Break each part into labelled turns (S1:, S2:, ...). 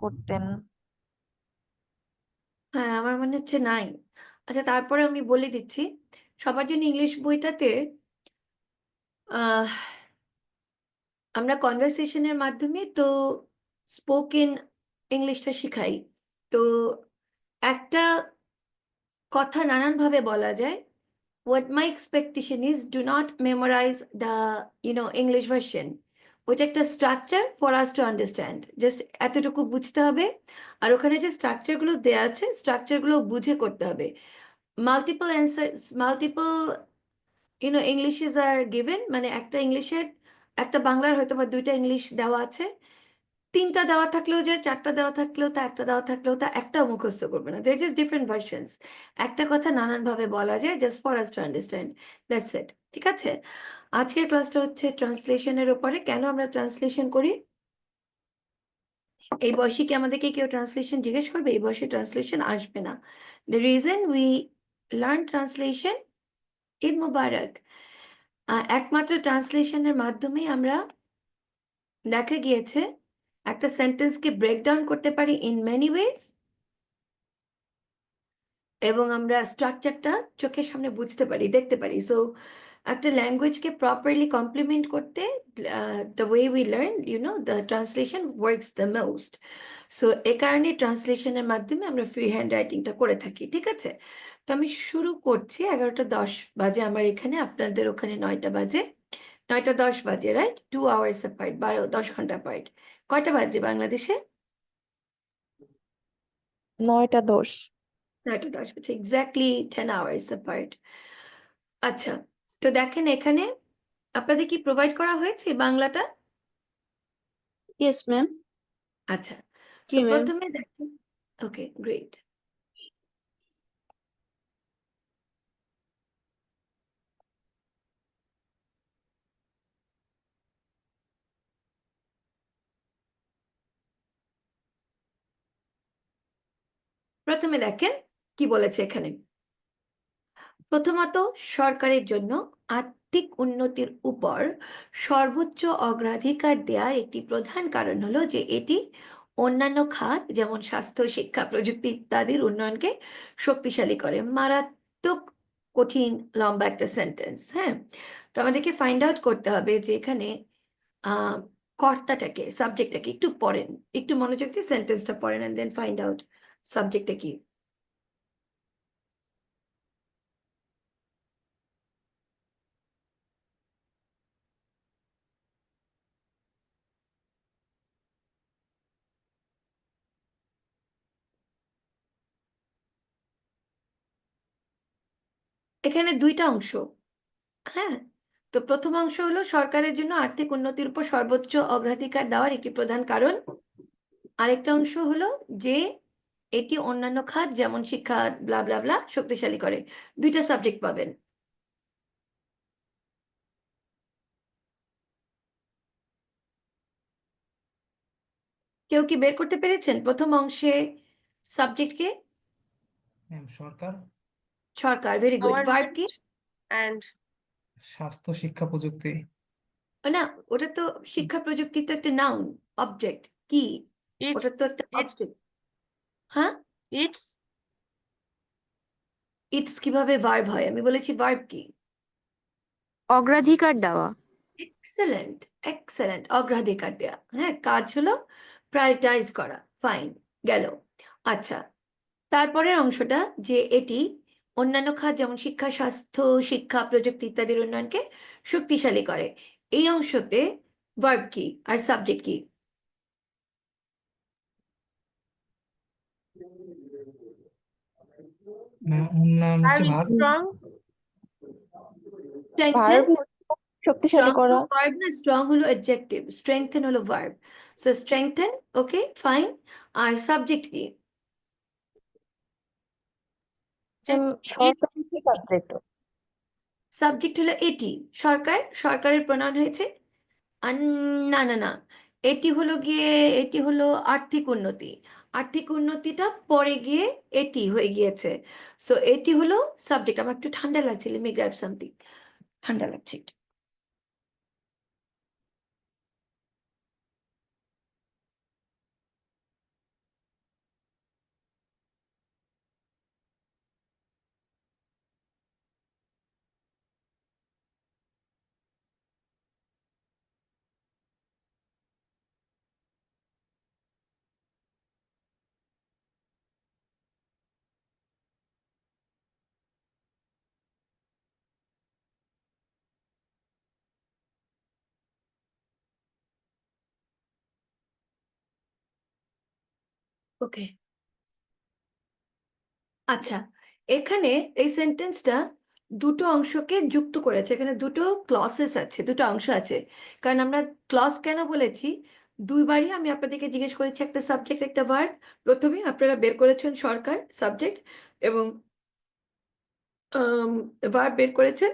S1: করতেন।
S2: হ্যাঁ, আমার মনে হচ্ছে নাই। আচ্ছা, তারপরে আমি বলে দিচ্ছি, সবার জন্য ইংলিশ বইটাতে আহ আমরা কনভারসেশনের মাধ্যমে তো স্পোকেন ইংলিশটা শিখাই। তো একটা কথা নানানভাবে বলা যায়। What my expectation is, do not memorize the English version. ওইটা একটা structure for us to understand, just এতটুকু বুঝতে হবে। আর ওখানে যে স্ট্রাকচারগুলো দেওয়া আছে, স্ট্রাকচারগুলো বুঝে করতে হবে। মাল্টিপল অ্যান্সার, মাল্টিপল ইংলিশেস আর গিভেন, মানে একটা ইংলিশের, একটা বাংলার হয়তো বা দুইটা ইংলিশ দেওয়া আছে। তিনটা দেওয়া থাকলেও যে, চারটা দেওয়া থাকলেও তা, একটা দেওয়া থাকলেও তা, একটাও মুখস্থ করবে না। দের জাস্ট ডিফারেন্ট ভার্সনস। একটা কথা নানানভাবে বলা যায়, just for us to understand, that's it. ঠিক আছে? আজকের ক্লাসটা হচ্ছে ট্রান্সলেশনের উপরে। কেন আমরা ট্রান্সলেশন করি? এই বয়সে কি আমাদেরকে কেউ ট্রান্সলেশন জিজ্ঞেস করবে? এই বয়সে ট্রান্সলেশন আসবে না। The reason we learn translation, Eid মুবারক, একমাত্র ট্রান্সলেশনের মাধ্যমে আমরা দেখা গিয়েছে একটা সেন্টেন্সকে ব্রেকডাউন করতে পারি ইন মেনি ওয়েজ, এবং আমরা স্ট্রাকচারটা চোখের সামনে বুঝতে পারি, দেখতে পারি। সো একটা ল্যাঙ্গুয়েজকে প্রপারলি কমপ্লিমেন্ট করতে, the way we learn, the translation works the most. So এ কারণে ট্রান্সলেশনের মাধ্যমে আমরা ফ্রি হ্যান্ড রাইটিংটা করে থাকি। ঠিক আছে? তো আমি শুরু করছি। 11টা 10 বাজে আমার এখানে, আপনাদের ওখানে 9টা বাজে। 9টা 10 বাজে, রাইট? 2 hours অ্যাপার্ট, 10 ঘন্টা অ্যাপার্ট। কয়টা বাজে বাংলাদেশে?
S1: 9টা 10।
S2: 9টা 10 বাজে, এক্স্যাক্টলি 10 hours অ্যাপার্ট। আচ্ছা, তো দেখেন এখানে আপনাদের কি প্রোভাইড করা হয়েছে বাংলাটা?
S3: Yes ma'am.
S2: আচ্ছা,
S3: জি
S2: সো
S3: ম্যাম।
S2: প্রথমে দেখেন। ওকে, গ্রেট। প্রথমে দেখেন কি বলেছে এখানে। প্রথমত, সরকারের জন্য আর্থিক উন্নতির উপর সর্বোচ্চ অগ্রাধিকার দেওয়ার একটি প্রধান কারণ হলো যে এটি অন্যান্য খাত যেমন স্বাস্থ্য, শিক্ষা, প্রযুক্তি ইত্যাদির উন্নয়নকে শক্তিশালী করে। মারাত্মক কঠিন লম্বা একটা সেন্টেন্স। হ্যাঁ, তো আমাদেরকে ফাইন্ড আউট করতে হবে যে এখানে আহ কর্তাটাকে, সাবজেক্টটাকে একটু পড়েন, একটু মনোযোগ দিয়ে সেন্টেন্সটা পড়েন, এন্ড দেন ফাইন্ড আউট সাবজেক্টটা কি। এখানে দুইটা অংশ। হ্যাঁ, তো প্রথম অংশ হলো সরকারের জন্য আর্থিক উন্নতির উপর সর্বোচ্চ অগ্রাধিকার দেওয়ার একটি প্রধান কারণ। আরেকটা অংশ হলো যে এটি অন্যান্য খাত যেমন শিক্ষা, ব্লা ব্লা ব্লা শক্তিশালী করে। দুইটা সাবজেক্ট পাবেন। কেউ কি বের করতে পেরেছেন প্রথম অংশে সাবজেক্টকে?
S4: সরকার,
S2: সরকার, ভেরি গুড। ভার্ব কি?
S3: অ্যান্ড
S4: স্বাস্থ্য, শিক্ষা, প্রযুক্তি।
S2: না, ওটা তো শিক্ষা প্রযুক্তি তো একটা নাউন, অবজেক্ট কি? ওটা তো একটা অবজেক্ট। হ্যাঁ,
S3: ইটস
S2: ইটস কিভাবে ভার্ব হয়? আমি বলেছি ভার্ব কি?
S3: অগ্রাধিকার দেওয়া।
S2: এক্সেলেন্ট, এক্সেলেন্ট, অগ্রাধিকার দেয়া। হ্যাঁ, কাজ হলো প্রায়োরিটাইজ করা। ফাইন, গেল। আচ্ছা, তারপরের অংশটা যে এটি অন্যান্য খাত যেমন শিক্ষা, স্বাস্থ্য, শিক্ষা, প্রযুক্তি ইত্যাদির উন্নয়নকে শক্তিশালী করে। এই অংশতে ভার্ব কি আর সাবজেক্ট কি?
S4: উন্নয়ন হচ্ছে ভার্ব।
S3: স্ট্রং।
S2: স্ট্রেংথেন,
S1: ভার্ব শক্তিশালী
S2: স্ট্রং তো
S1: করা।
S2: ভার্ব না, স্ট্রং হলো অ্যাডজেক্টিভ, স্ট্রেংথেন হলো verb. So strengthen, okay fine. আর সাবজেক্ট কি?
S1: সরকারি সাবজেক্ট।
S2: সাবজেক্ট হলো এটি। সরকার, সরকারের প্রণয়ন হয়েছে। না না না, এটি হলো গিয়ে, এটি হলো আর্থিক উন্নতি। আর্থিক উন্নতিটা পরে গিয়ে এটি হয়ে গিয়েছে। সো এটি হলো সাবজেক্ট। আমার একটু ঠান্ডা লাগছে, লেট মি গ্র্যাব সামথিং। ঠান্ডা লাগছে একটু। ওকে, আচ্ছা, এখানে এই সেন্টেন্সটা দুটো অংশকে যুক্ত করেছে। এখানে দুটো ক্লসেস আছে, দুটো অংশ আছে। কারণ আমরা ক্লস কেন বলেছি, দুইবারই আমি আপনাদেরকে জিজ্ঞেস করেছি একটা সাবজেক্ট একটা ভার্ব। প্রথমে আপনারা বের করেছেন সরকার সাবজেক্ট, এবং ভার্ব বের করেছেন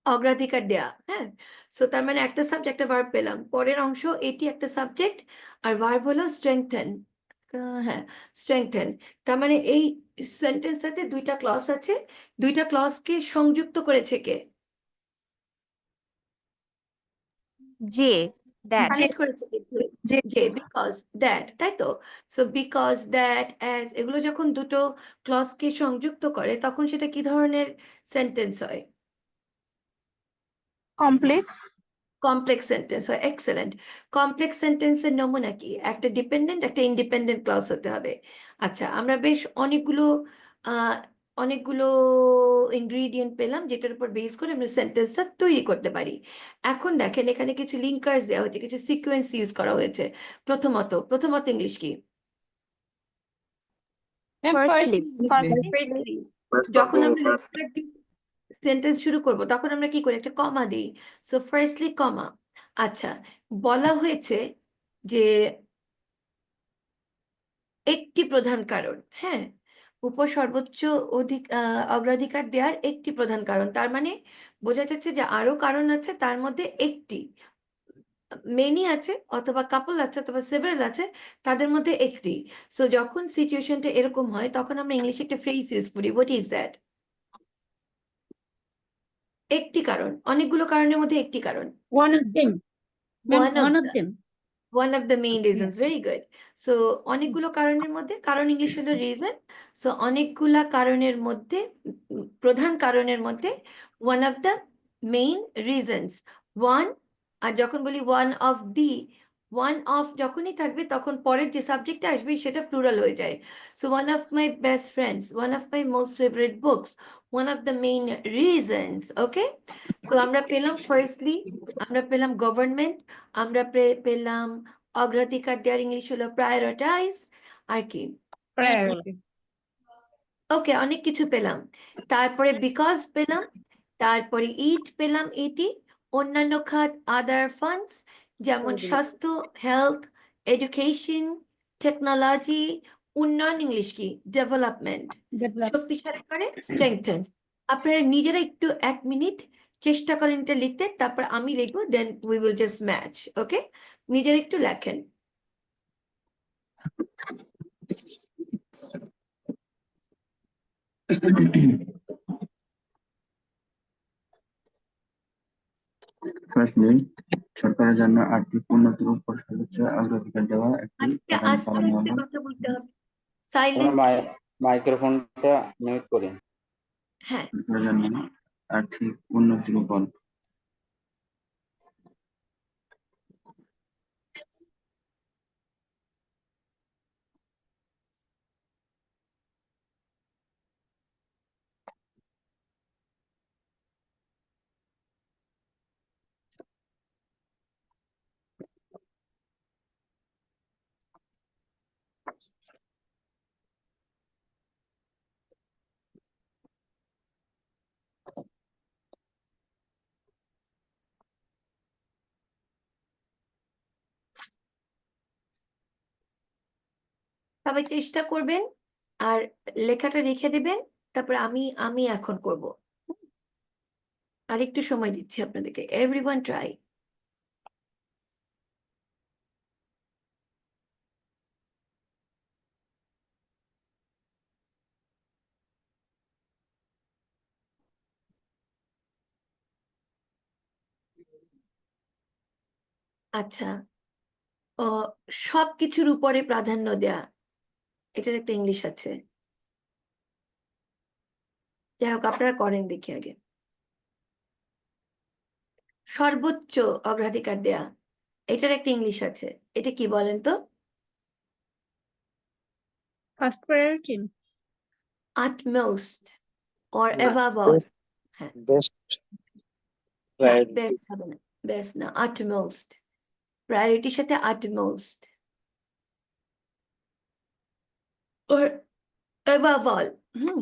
S2: অগ্রাধিকার দেয়া। হ্যাঁ, সো তার মানে একটা সাবজেক্ট একটা ভার্ব পেলাম। পরের অংশ এটি একটা সাবজেক্ট, আর ভার্ব হলো স্ট্রেংথেন। হ্যাঁ, স্ট্রেংথেন। তার মানে এই সেন্টেন্সটাতে দুইটা ক্লজ আছে, দুইটা ক্লজকে সংযুক্ত করেছে কে?
S1: যে দ্যাট
S2: কানেক্ট করেছে কে? যে, বিকজ দ্যাট, তাই তো? সো বিকজ দ্যাট অ্যাজ এগুলো যখন দুটো ক্লজকে সংযুক্ত করে তখন সেটা কি ধরনের সেন্টেন্স হয়?
S3: Complex.
S2: কমপ্লেক্স সেন্টেন্স হয়। এক্সেলেন্ট। কমপ্লেক্স সেন্টেন্সের নমুনা কি? একটা ডিপেন্ডেন্ট একটা ইন্ডিপেন্ডেন্ট ক্লজ হতে হবে। আচ্ছা, আমরা বেশ আহ, অনেকগুলো ইনগ্রিডিয়েন্ট পেলাম যেটার উপর বেস করে আমরা সেন্টেন্সটা তৈরি করতে পারি। এখন দেখেন এখানে কিছু লিঙ্কার্স দেওয়া হয়েছে, কিছু সিকোয়েন্স ইউজ করা হয়েছে। প্রথমত ইংলিশ কি?
S1: ফার্স্টলি
S2: Firstly, যখন আমরা সেন্টেন্স শুরু করব তখন আমরা কি করি? একটা কমা দিই। সো ফার্স্টলি কমা। আচ্ছা, বলা হয়েছে যে একটি প্রধান কারণ, হ্যাঁ, উপর সর্বোচ্চ অগ্রাধিকার দেওয়ার একটি প্রধান কারণ, তার মানে বোঝা যাচ্ছে যে আরো কারণ আছে, তার মধ্যে একটি, মেনি আছে অথবা কাপল আছে অথবা সেভারাল আছে, তাদের মধ্যে একটি। সো যখন সিচুয়েশনটা এরকম হয় তখন আমরা ইংলিশে একটা ফ্রেজ ইউজ করি, হোয়াট ইজ দ্যাট? একটি কারণ, অনেকগুলো কারণের মধ্যে একটি কারণ।
S3: One of them. Ma'am,
S2: One of
S3: one of
S2: the
S3: them.
S2: one of the main reasons, very good. So অনেকগুলো কারণের মধ্যে, কারণ ইংলিশ হলো রিজন। সো অনেকগুলা কারণের মধ্যে, প্রধান কারণের মধ্যে one of the main reasons, one। আর যখন বলি one of যখনই থাকবে তখন পরের যে সাবজেক্টটা আসবে সেটা প্লুরাল হয়ে যায়। So one of my best friends, one of my most favorite books, one of the main reasons, okay? তো আমরা পেলাম ফার্স্টলি, আমরা পেলাম গভর্নমেন্ট, আমরা পেলাম অগ্রাধিকার দেওয়ার ইংলিশ হলো প্রায়োরিটাইজ, আর কি?
S3: Priority.
S2: ওকে, অনেক কিছু পেলাম। তারপরে বিকজ পেলাম, তারপরে ইট পেলাম, এটি। অন্যান্য খাত আদার ফান্ডস, যেমন স্বাস্থ্য, হেলথ, এডুকেশন, টেকনোলজি। উন্নয়ন ইংলিশ কি? ডেভেলপমেন্ট।
S3: Develop.
S2: শক্তিশালী করে স্ট্রেংথেন্স। আপনারা নিজেরা একটু 1 মিনিট চেষ্টা করেন এটা লিখতে, তারপর আমি লিখবো, then we will just match. Okay, নিজেরা একটু লেখেন।
S5: ফার্স্টলি, সরকারের জন্য আর্থিক উন্নতির উপর সর্বোচ্চ অগ্রাধিকার দেওয়া একটি
S2: আস্তে
S5: প্রধান
S2: আস্তে
S5: কারণ
S2: আস্তে
S5: হলো
S2: কথা বলতে হবে,
S6: তোমার
S2: সাইলেন্ট।
S6: মাইক্রোফোনটা মিউট করি।
S2: হ্যাঁ,
S5: সরকারের জন্য আর্থিক উন্নতির উপর
S2: সবাই চেষ্টা করবেন আর লেখাটা রেখে দেবেন। তারপর আমি এখন করব। আর একটু সময় দিচ্ছি আপনাদেরকে। Everyone try. আচ্ছা, ও, সবকিছুর উপরে প্রাধান্য দেয়া, এটার একটা ইংলিশ আছে। যাই হোক, আপনারা করেন দেখি আগে। সর্বোচ্চ অগ্রাধিকার দেয়া, এটার একটা ইংলিশ আছে। এটা কি বলেন তো?
S3: First priority.
S2: utmost or
S6: না,
S2: above all। হ্যাঁ,
S6: বেস্ট
S2: না,
S6: প্রায়োরিটি।
S2: বেস্ট হবে না, বেস্ট না, utmost। প্রায়োরিটির সাথে utmost। or above all. হুম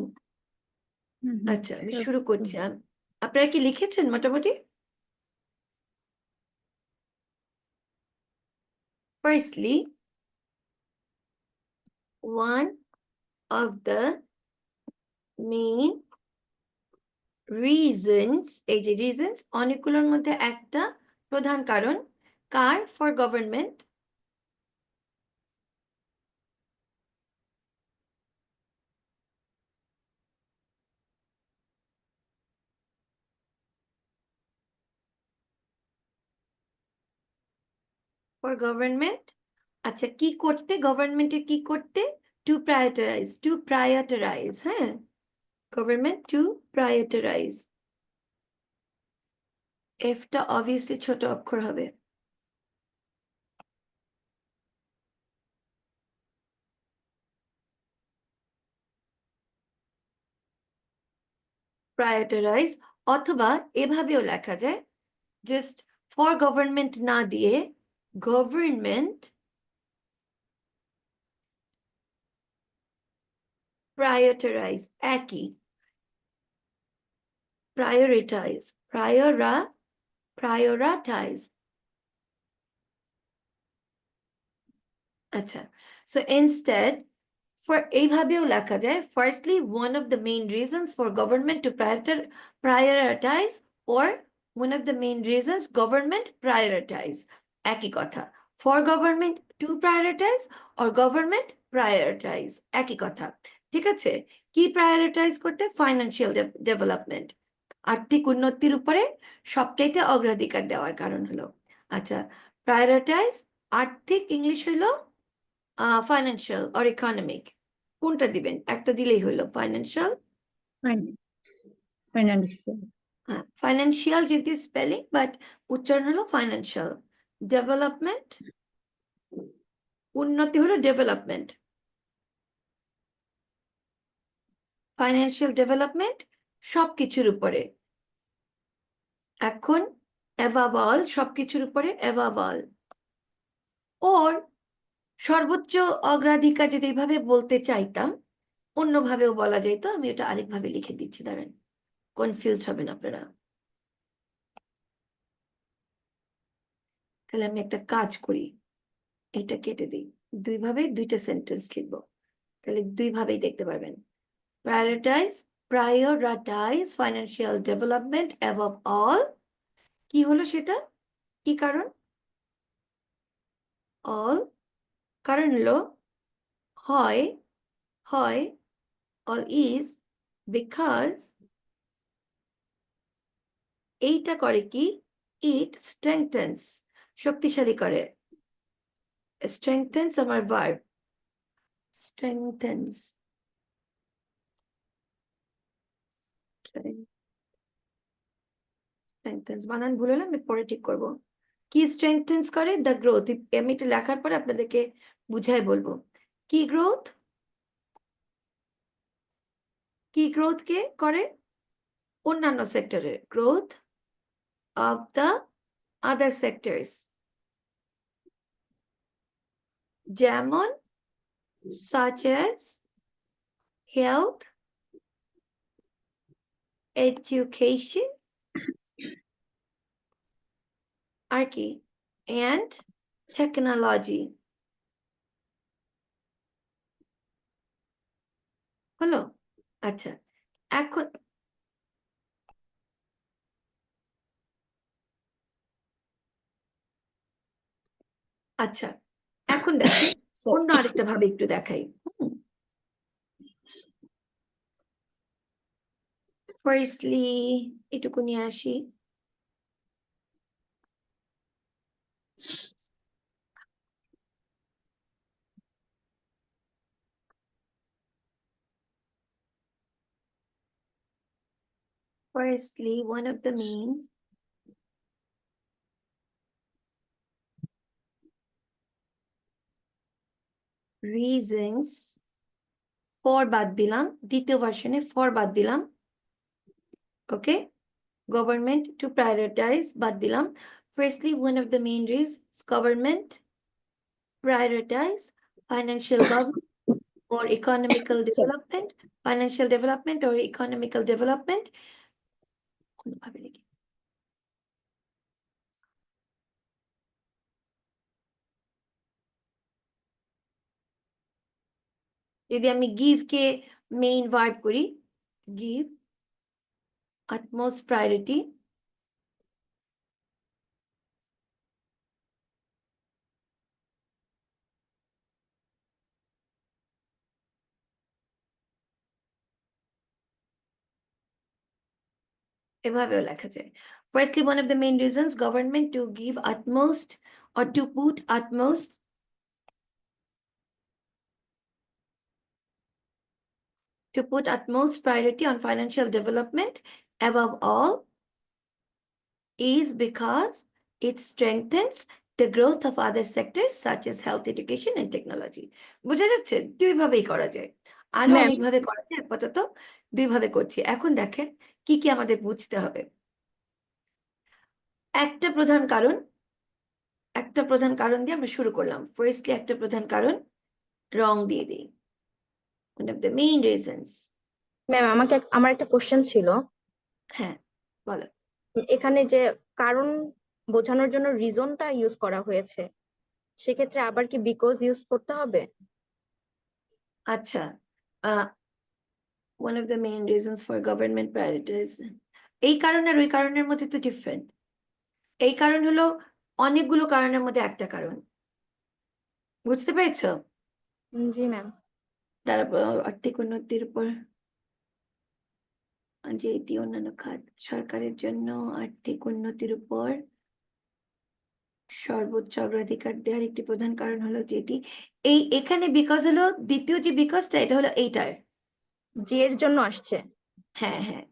S3: হুম, হুম।
S2: আচ্ছা আমি শুরু করছি আপনারা কি লিখেছেন মোটামুটি? Firstly, one of the main reasons, এই যে reasons অনেকগুলোর মধ্যে একটা প্রধান কারণ কার for government আচ্ছা কি করতে গভর্নমেন্টের কি করতে to prioritize হ্যাঁ government to prioritize F টা obviously ছোট অক্ষর হবে prioritize অথবা এভাবেও লেখা যায় just for government না দিয়ে government prioritize একই prioritize prioritize আচ্ছা so instead for এইভাবেও লেখা যায় firstly one of the main reasons for government to prioritize or one of the main reasons government prioritize একই কথা for government to prioritize or government prioritize একই কথা ঠিক আছে কি prioritize করতে financial development আর্থিক উন্নতির উপরে সবচাইতে অগ্রাধিকার দেওয়ার কারণ হলো আচ্ছা prioritize আর্থিক ইংলিশ হলো financial or economic কোনটা দিবেন একটা দিলেই হলো financial
S3: ফাইনান্সিয়াল
S2: financial যেহেতু স্পেলিং বাট উচ্চারণ হলো financial development উন্নতি হলো development financial development সবকিছুর উপরে এখন above all সবকিছুর উপরে above all or সর্বোচ্চ অগ্রাধিকার যদি এইভাবে বলতে চাইতাম অন্যভাবেও বলা যেত আমি এটা আরেকভাবে লিখে দিচ্ছি দাঁড়ান কনফিউজ হবেন আপনারা তাহলে আমি একটা কাজ করি এটা কেটে দিই দুইভাবে দুইটা সেন্টেন্স লিখবো তাহলে দুইভাবেই দেখতে পারবেন prioritize financial development above all কি হলো সেটা কি কারণ all কারণ হলো হয় all is because এইটা করে কি it strengthens শক্তিশালী করে strengthens আমার verb strengthens বানান ভুল হলে আমি পরে ঠিক করবো কি strengthens করে the growth আমি এটা লেখার পরে আপনাদেরকে বুঝাই বলবো কি growth কে করে অন্যান্য সেক্টরে growth of the other sectors যেমন such as health education আর কি and technology হলো আচ্ছা এখন আচ্ছা এখন দেখেন অন্য আরেকটা ভাবে একটু দেখাই ফার্স্টলি এটুকু নিয়ে আসি Firstly, one of the main reasons for বাদ দিলাম দ্বিতীয় ভার্সনে for বাদ দিলাম okay government to prioritize বাদ দিলাম firstly one of the main reasons government prioritize financial government or economical development, financial development or economical development. কোনোভাবে লিখি। যদি আমি give কে main verb করি, give utmost priority এভাবেও লেখা যায়। Firstly, one of the main reasons government to give utmost or to put utmost priority on financial development above all is because it strengthens the growth of other sectors such as health, education and technology. বুঝা যাচ্ছে? দুইভাবেই করা যায়। আরো
S3: Ma'am.
S2: অনেকভাবে করা যায়, আপাতত দুইভাবে করছি। এখন দেখেন কি কি আমাদের বুঝতে হবে। একটা প্রধান কারণ দিয়ে আমরা শুরু করলাম। ফার্স্টলি একটা প্রধান কারণ রং দিয়ে দিই। One of the main reasons.
S3: Ma'am আমার একটা কোশ্চেন ছিল,
S2: হ্যাঁ, বলো।
S3: এখানে যে কারণ বোঝানোর জন্য রিজনটা ইউজ করা হয়েছে, সেক্ষেত্রে আবার কি বিকজ ইউজ করতে হবে?
S2: আচ্ছা, one of the main reasons for government priorities. এই কারণ আর ওই কারণের মধ্যে তো ডিফারেন্ট। এই কারণ হলো অনেকগুলো কারণের মধ্যে একটা কারণ। বুঝতে পেরেছো?
S3: জি ম্যাম।
S2: তারপর আর্থিক উন্নতির উপর যে এটি অন্যান্য খাত সরকারের জন্য আর্থিক উন্নতির উপর সর্বোচ্চ অগ্রাধিকার দেওয়ার একটি প্রধান কারণ হলো যেটি এখানে বিকজ হলো দ্বিতীয় যে বিকজটা এটা হলো এইটার।
S3: জি এর জন্য আসছে।
S2: হ্যাঁ হ্যাঁ,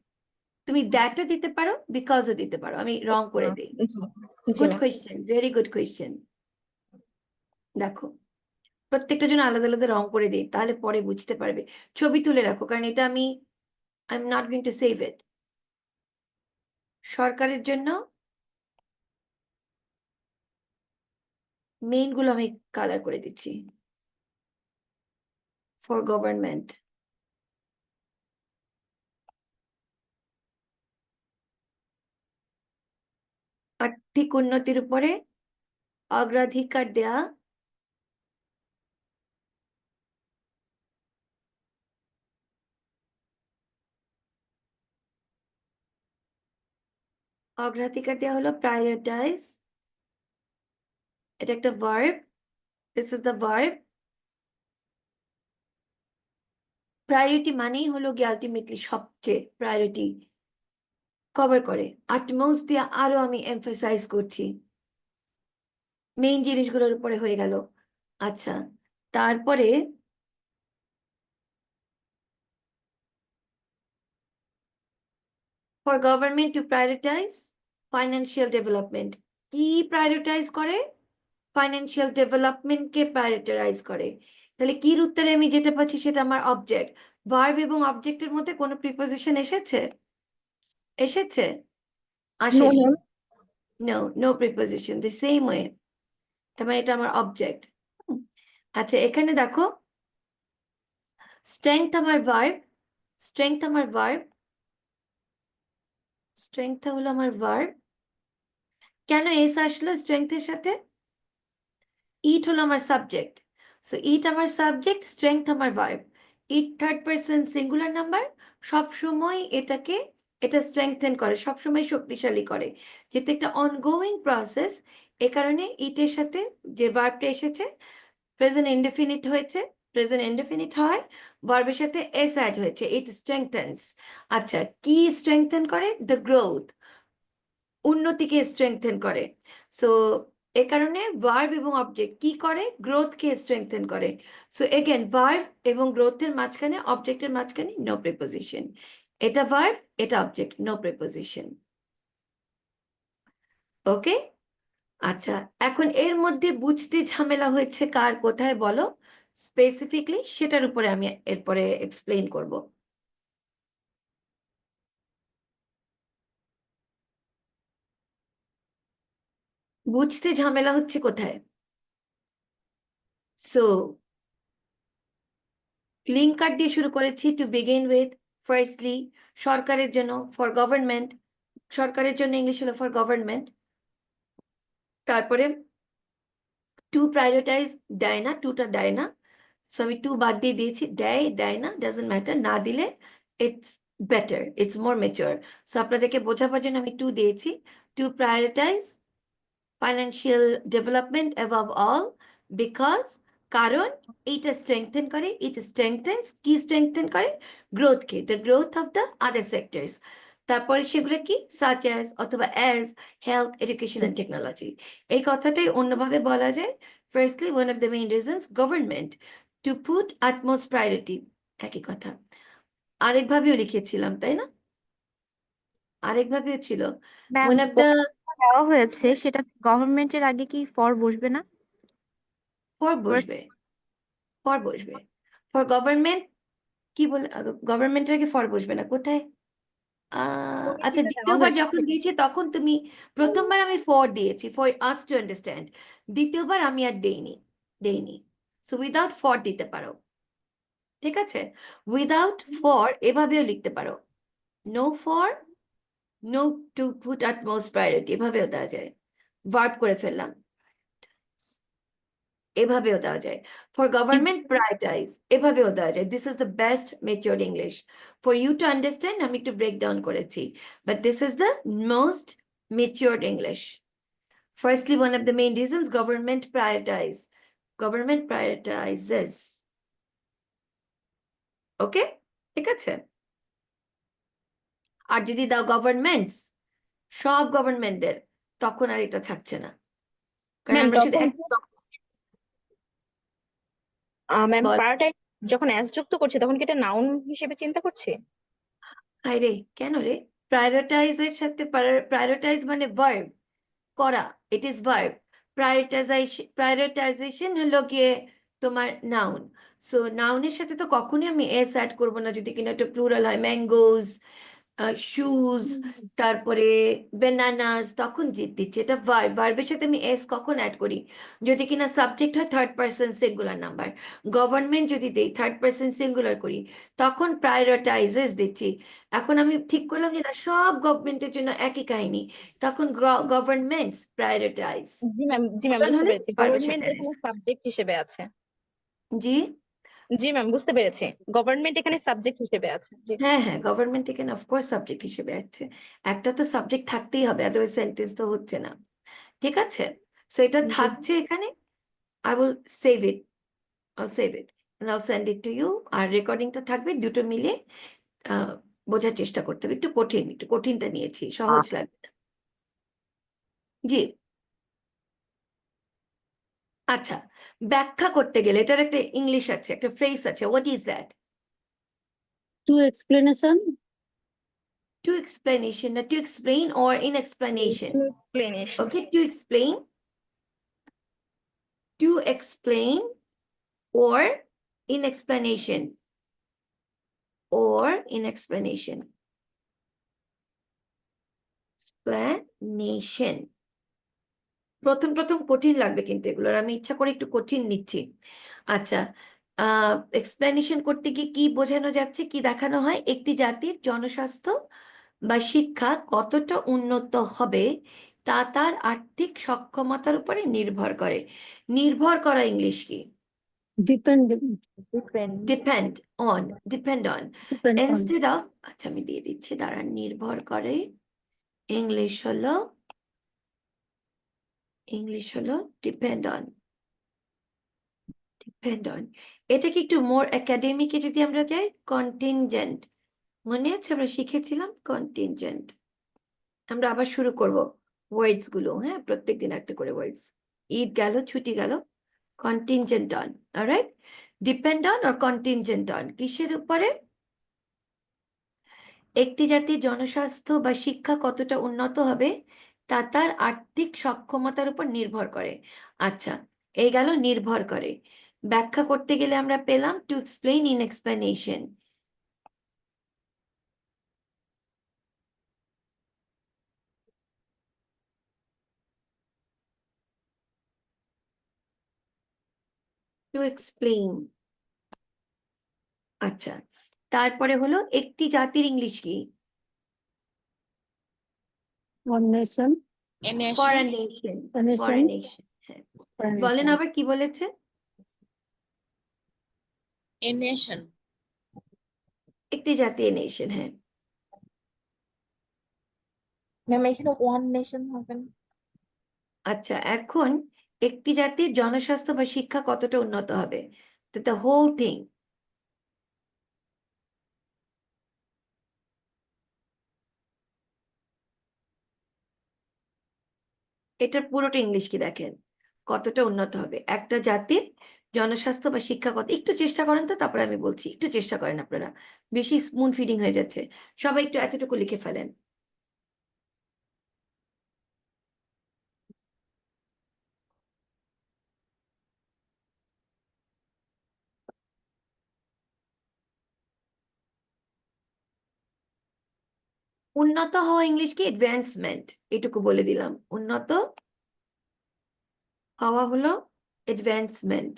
S2: তুমি দ্যাটও দিতে পারো বিকজও দিতে পারো, আমি রং করে দিই।
S3: জি
S2: good
S3: ma'am.
S2: Question, very good question. দেখো প্রত্যেকটা জন্য আলাদা আলাদা রং করে দিই, তাহলে পরে বুঝতে পারবে। ছবি তুলে রাখো, কারণ এটা I am not going to save it. সরকারের জন্য মেইন গুলো আমি কালার করে দিচ্ছি। ফর গভর্নমেন্ট আর্থিক উন্নতির উপরে অগ্রাধিকার দেয়া হলো প্রায়োরিটাইজ। এটা একটা verb, this is the verb. Priority মানেই হলো গিয়ে আলটিমেটলি সবচেয়ে প্রায়োরিটি কভার করে। আটমোস্ট দিয়ে আরো আমি এমফাসাইজ করছি, মেইন জিনিসগুলোর উপরে হয়ে গেল। আচ্ছা, তারপরে for government to prioritise financial development. কি প্রায়োরিটাইজ করে? ফাইন্যান্সিয়াল ডেভেলপমেন্টকে প্রায়োরিটাইজ করে। তাহলে কির উত্তরে আমি যেটা পাচ্ছি সেটা আমার অবজেক্ট। ভার্ব এবং অবজেক্টের মধ্যে কোনো প্রিপোজিশন এসেছে? আসেনি। No preposition, the same way. তার মানে এটা আমার অবজেক্ট। আচ্ছা, এখানে দেখো স্ট্রেংথ আমার ভার্ব, স্ট্রেংথ হলো আমার ভার্ব। কেন এস আসলো স্ট্রেংথের সাথে? ইট হলো আমার সাবজেক্ট। সো ইট আমার সাবজেক্ট, স্ট্রেংথ আমার verb. It third person singular number, সবসময় এটা স্ট্রেংথেন করে, সবসময় শক্তিশালী করে, যেহেতু একটা অনগোয়িং প্রসেস। এ কারণে ইটের সাথে যে ভার্বটা এসেছে প্রেজেন্ট ইনডেফিনিট হয়েছে। প্রেজেন্ট ইনডেফিনিট হয়, ভার্বের সাথে এস অ্যাড হয়েছে, ইট স্ট্রেংথেন্স। আচ্ছা, কি স্ট্রেংথেন করে? দ্য গ্রোথ, উন্নতিকে স্ট্রেংথেন করে। সো এ কারণে ভার্ব এবং অবজেক্ট কি করে? গ্রোথকে স্ট্রেংথেন করে। সো এগেন ভার্ব এবং গ্রোথের মাঝখানে, অবজেক্টের মাঝখানে নো প্রিপোজিশন। এটা ভার্ব, এটা অবজেক্ট, নো প্রিপোজিশন। ওকে, আচ্ছা, এখন এর মধ্যে বুঝতে ঝামেলা হয়েছে কার, কোথায় বলো স্পেসিফিকলি, সেটার উপরে আমি এরপরে এক্সপ্লেইন করব। বুঝতে ঝামেলা হচ্ছে কোথায়? সো লিঙ্ক কার্ড দিয়ে শুরু করেছি টু বিগিন উইথ। ফার্স্টলি সরকারের জন্য, ফর গভর্নমেন্ট, সরকারের জন্য ইংলিশ হলো ফর গভর্নমেন্ট। তারপরে টু প্রায়োরিটাইজ দেয় না, টুটা দেয় না, সো আমি টু বাদ দিয়ে দিয়েছি। দেয় দেয় না ডাজন্ট ম্যাটার, না দিলে it's better, it's more mature. So আপনাদেরকে বোঝাবার জন্য আমি টু দিয়েছি। To prioritise financial development above all, because কারণ এইটা স্ট্রেংথেন করে, ইট স্ট্রেংথেন্স, কি স্ট্রেংথেন করে? গ্রোথকে, the growth of the other sectors. তারপরে সেগুলো কি? সাচ অ্যাজ অথবা as health, education and technology. এই কথাটাই অন্যভাবে বলা যায়। Firstly one of the main reasons government to put utmost priority, একই কথা। আরেকভাবেও লিখেছিলাম তাই না? আরেকভাবেও ছিল
S1: ম্যাম
S2: ওয়ান অফ দ্য
S1: দেওয়া হয়েছে, সেটা গভর্নমেন্টের আগে কি ফর বসবে না?
S2: ফর
S1: First-
S2: বসবে, ফর বসবে, ফর গভর্নমেন্ট। কি বলে? গভর্নমেন্টের আগে ফর বসবে না কোথায়? আচ্ছা,
S3: যেটা দেওয়া
S2: দ্বিতীয়বার
S3: হয়েছে
S2: যখন দিয়েছি তখন তুমি, প্রথমবার আমি ফর দিয়েছি ফর আস টু আন্ডারস্ট্যান্ড, দ্বিতীয়বার আমি আর দেইনি। সো উইদাউট ফর দিতে পারো, ঠিক আছে? উইদাউট ফর এভাবেও লিখতে পারো, no for, no to put utmost priority, এভাবেও দেওয়া যায়। ভার্ব করে ফেললাম, এভাবেও দেওয়া যায়। ফর গভর্নমেন্ট প্রায়োরিটাইজ, এভাবেও দেওয়া যায়। This is the best mature English for you to understand. আমি একটু ব্রেক ডাউন করেছি, but this is the most matured English. Firstly, one of the main reasons government prioritizes. Okay? ঠিক আছে? আর যদি দাও গভর্নমেন্টস, সব গভর্নমেন্টদের, তখন আর এটা থাকছে না, কারণ
S3: ম্যাম
S2: আমরা শুধু
S3: তখন ম্যাম
S2: বল,
S3: প্রায়োরিটাইজ যখন অ্যাস যুক্ত করছি তখন কি এটা নাউন হিসেবে চিন্তা করছি?
S2: হাই রে কেন রে? প্রায়োরিটাইজ এর সাথে, প্রায়োরিটাইজ মানে ভার্ব করা, ইট ইজ ভার্ব। প্রায়োরিটাইজেশন হলো গিয়ে তোমার নাউন। সো নাউনের সাথে তো কখনোই আমি এস অ্যাড করবো না, যদি কিনা একটা প্লুরাল হয়, ম্যাঙ্গোজ, শুজ, তারপরে বেনানাস, তখন দিচ্ছি। এটা ভার্ব, ভার্বের সাথে আমি এস কখন অ্যাড করি? যদি কিনা সাবজেক্ট হয় third person singular number. Government যদি দেই থার্ড পার্সন সিঙ্গুলার করি, তখন প্রায়োরিটাইজেস দিচ্ছি। এখন আমি ঠিক করলাম যে না, সব গভর্নমেন্টের জন্য একই কাহিনী, তখন গভর্নমেন্টস প্রায়োরিটাইজ।
S3: জি ম্যাম বুঝতে
S2: হলে
S3: পেরেছি,
S2: ভার্বের
S3: গভর্নমেন্ট
S2: সাথে S।
S3: এখানে সাবজেক্ট হিসেবে আছে।
S2: জি,
S3: জি ম্যাম বুঝতে পেরেছি, গভর্নমেন্ট এখানে সাবজেক্ট হিসেবে আছে। জি
S2: হ্যাঁ হ্যাঁ, গভর্নমেন্ট এখানে অফকোর্স সাবজেক্ট হিসেবে আছে। একটা তো সাবজেক্ট থাকতেই হবে, আদারওয়াইজ সেন্টেন্স তো হচ্ছে না, ঠিক আছে? সো এটা
S3: জি
S2: থাকছে এখানে। I will save it, save it and I'll send it to you। আর রেকর্ডিংটা থাকবে, দুটো মিলিয়ে বোঝার চেষ্টা করতে হবে। একটু কঠিন, একটু কঠিনটা নিয়েছি, সহজ লাগবে না। জি, আচ্ছা, ব্যাখ্যা করতে গেলে এটার একটা ইংলিশ আছে, একটা ফ্রেজ আছে, what is that?
S7: To explanation,
S2: to explanation না, to explain or in explanation?
S3: Explanation.
S2: Okay, to explain or in explanation, or in explanation, explanation। প্রথম প্রথম কঠিন লাগবে কিন্তু এগুলোর, আমি ইচ্ছা করে একটু কঠিন নিচ্ছি। আচ্ছা, এক্সপ্লেনেশন করতে গিয়ে কি বোঝানো যাচ্ছে, কি দেখানো হয়? একটি জাতির জনস্বাস্থ্য বা শিক্ষা কতটা উন্নত হবে তা তার আর্থিক সক্ষমতার উপরে নির্ভর করে। নির্ভর করা ইংলিশ কি?
S7: depend
S2: depend on, depend on.
S7: depend on
S2: instead of, আচ্ছা আমি দিয়ে দিচ্ছি, দাঁড়ান, নির্ভর করে ইংলিশ হলো, ডিপেন্ড অন, ডিপেন্ড অন। এটাকে একটু মোর একাডেমিকে যদি আমরা যাই, কন্টিনজেন্ট। মনে আছে আমরা শিখেছিলাম কন্টিনজেন্ট। আমরা আবার শুরু করব ওয়ার্ডস গুলো, হ্যাঁ, প্রত্যেকদিন একটা করে ওয়ার্ডস। ঈদ গেল, ছুটি গেল, contingent on, alright. Depend on আর কন্টিনজেন্ট অন, কিসের উপরে? একটি জাতির জনস্বাস্থ্য বা শিক্ষা কতটা উন্নত হবে তা তার আর্থিক সক্ষমতার উপর নির্ভর করে। আচ্ছা, এই গেল নির্ভর করে। ব্যাখ্যা করতে গেলে আমরা পেলাম two explain, in explanation. To explain, আচ্ছা, তারপরে হলো একটি জাতির ইংলিশ কি?
S7: One nation,
S2: for
S8: A
S2: a
S8: nation,
S2: nation,
S7: a
S2: for a
S7: nation,
S2: nation. হ্যাঁ,
S7: for a
S2: বলেন
S7: nation.
S2: আবার কি বলেছে?
S8: a nation,
S2: একটি জাতি নেশন। হ্যাঁ,
S3: ম্যাম এখানে ওয়ান নেশন হবে না?
S2: আচ্ছা, এখন একটি জাতির জনস্বাস্থ্য বা শিক্ষা কতটা উন্নত হবে? The whole thing. এটার পুরোটা ইংলিশ কি দেখেন, কতটা উন্নত হবে একটা জাতির জনস্বাস্থ্য বা শিক্ষা কত। একটু চেষ্টা করেন তো, তারপরে আমি বলছি। একটু চেষ্টা করেন আপনারা, বেশি স্পুন ফিডিং হয়ে যাচ্ছে। সবাই একটু এতটুকু লিখে ফেলেন। উন্নত হওয়া ইংলিশ কি? অ্যাডভান্সমেন্ট। এটুকু বলে দিলাম। উন্নত হওয়া হলো অ্যাডভান্সমেন্ট।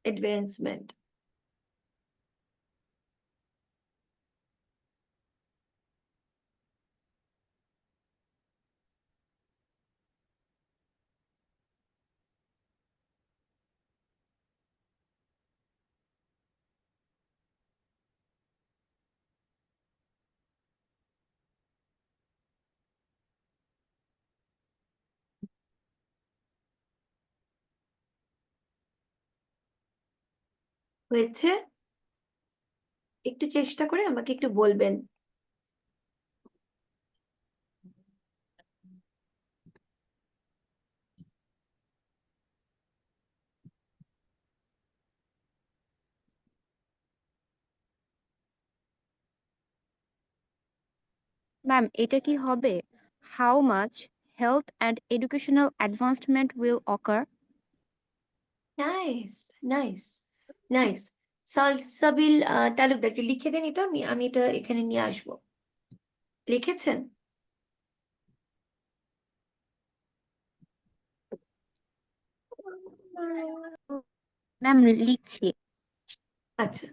S2: অ্যাডভান্সমেন্ট। হয়েছে? একটু চেষ্টা করে আমাকে একটু বলবেন।
S1: ম্যাম এটা কি হবে? How much health and educational advancement will ochre?
S2: Nice, nice, nice. Salsabil Talukdar, একটু লিখে দেন এটা। আমি এটা এখানে নিয়ে আসবো। লিখেছেন?
S1: ম্যাম লিখছি।
S2: আচ্ছা,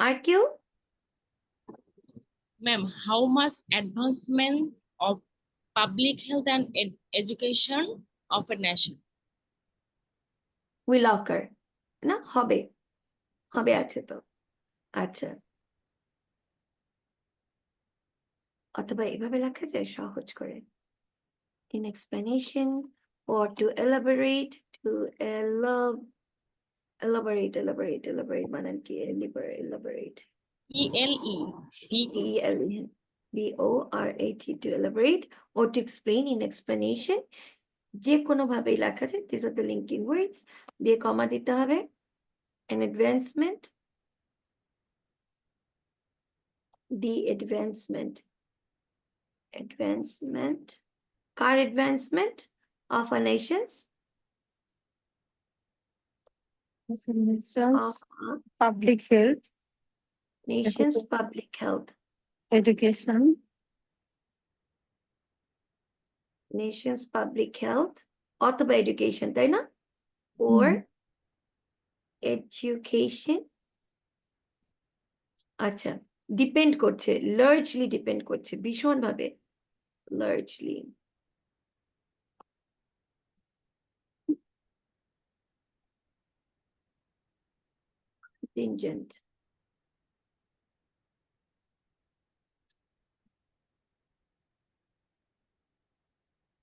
S2: আর কেউ?
S8: ma'am, how much advancement of public health and education of a nation?
S2: Will occur না, হবে। হবে আছে তো। আচ্ছা, অথবা এভাবে লেখা যায় সহজ করে। In explanation or to elaborate, to elaborate বানান কি? elaborate, BORAT, to elaborate or to explain. In explanation যে কোনো ভাবেই লেখা যায়। These are the linking words, দিয়ে কমা দিতে হবে। An advancement, advancement, car advancement? Of a nations,
S7: Nations,
S2: of a
S7: public health,
S2: nation's public health,
S7: education,
S2: nation's public health অথবা education, তাই না? or education। আচ্ছা, ডিপেন্ড করছে, লার্জলি ডিপেন্ড করছে, ভীষণ ভাবে লার্জলি। contingent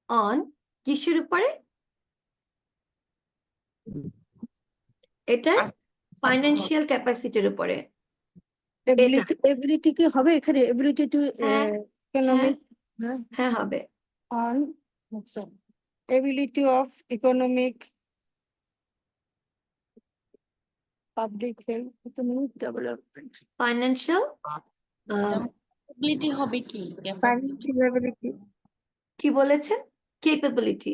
S2: on কিসের উপরে? এটার ফাইন্যান্সিয়াল ক্যাপাসিটির উপরে।
S7: ability কি হবে এখানে? ability to
S2: হ্যাঁ,
S7: economic,
S2: হ্যাঁ হবে।
S7: on ability of economic, public health, economic development.
S2: Financial
S8: Capability হবে কি?
S2: কি বলেছেন? কেপেবিলিটি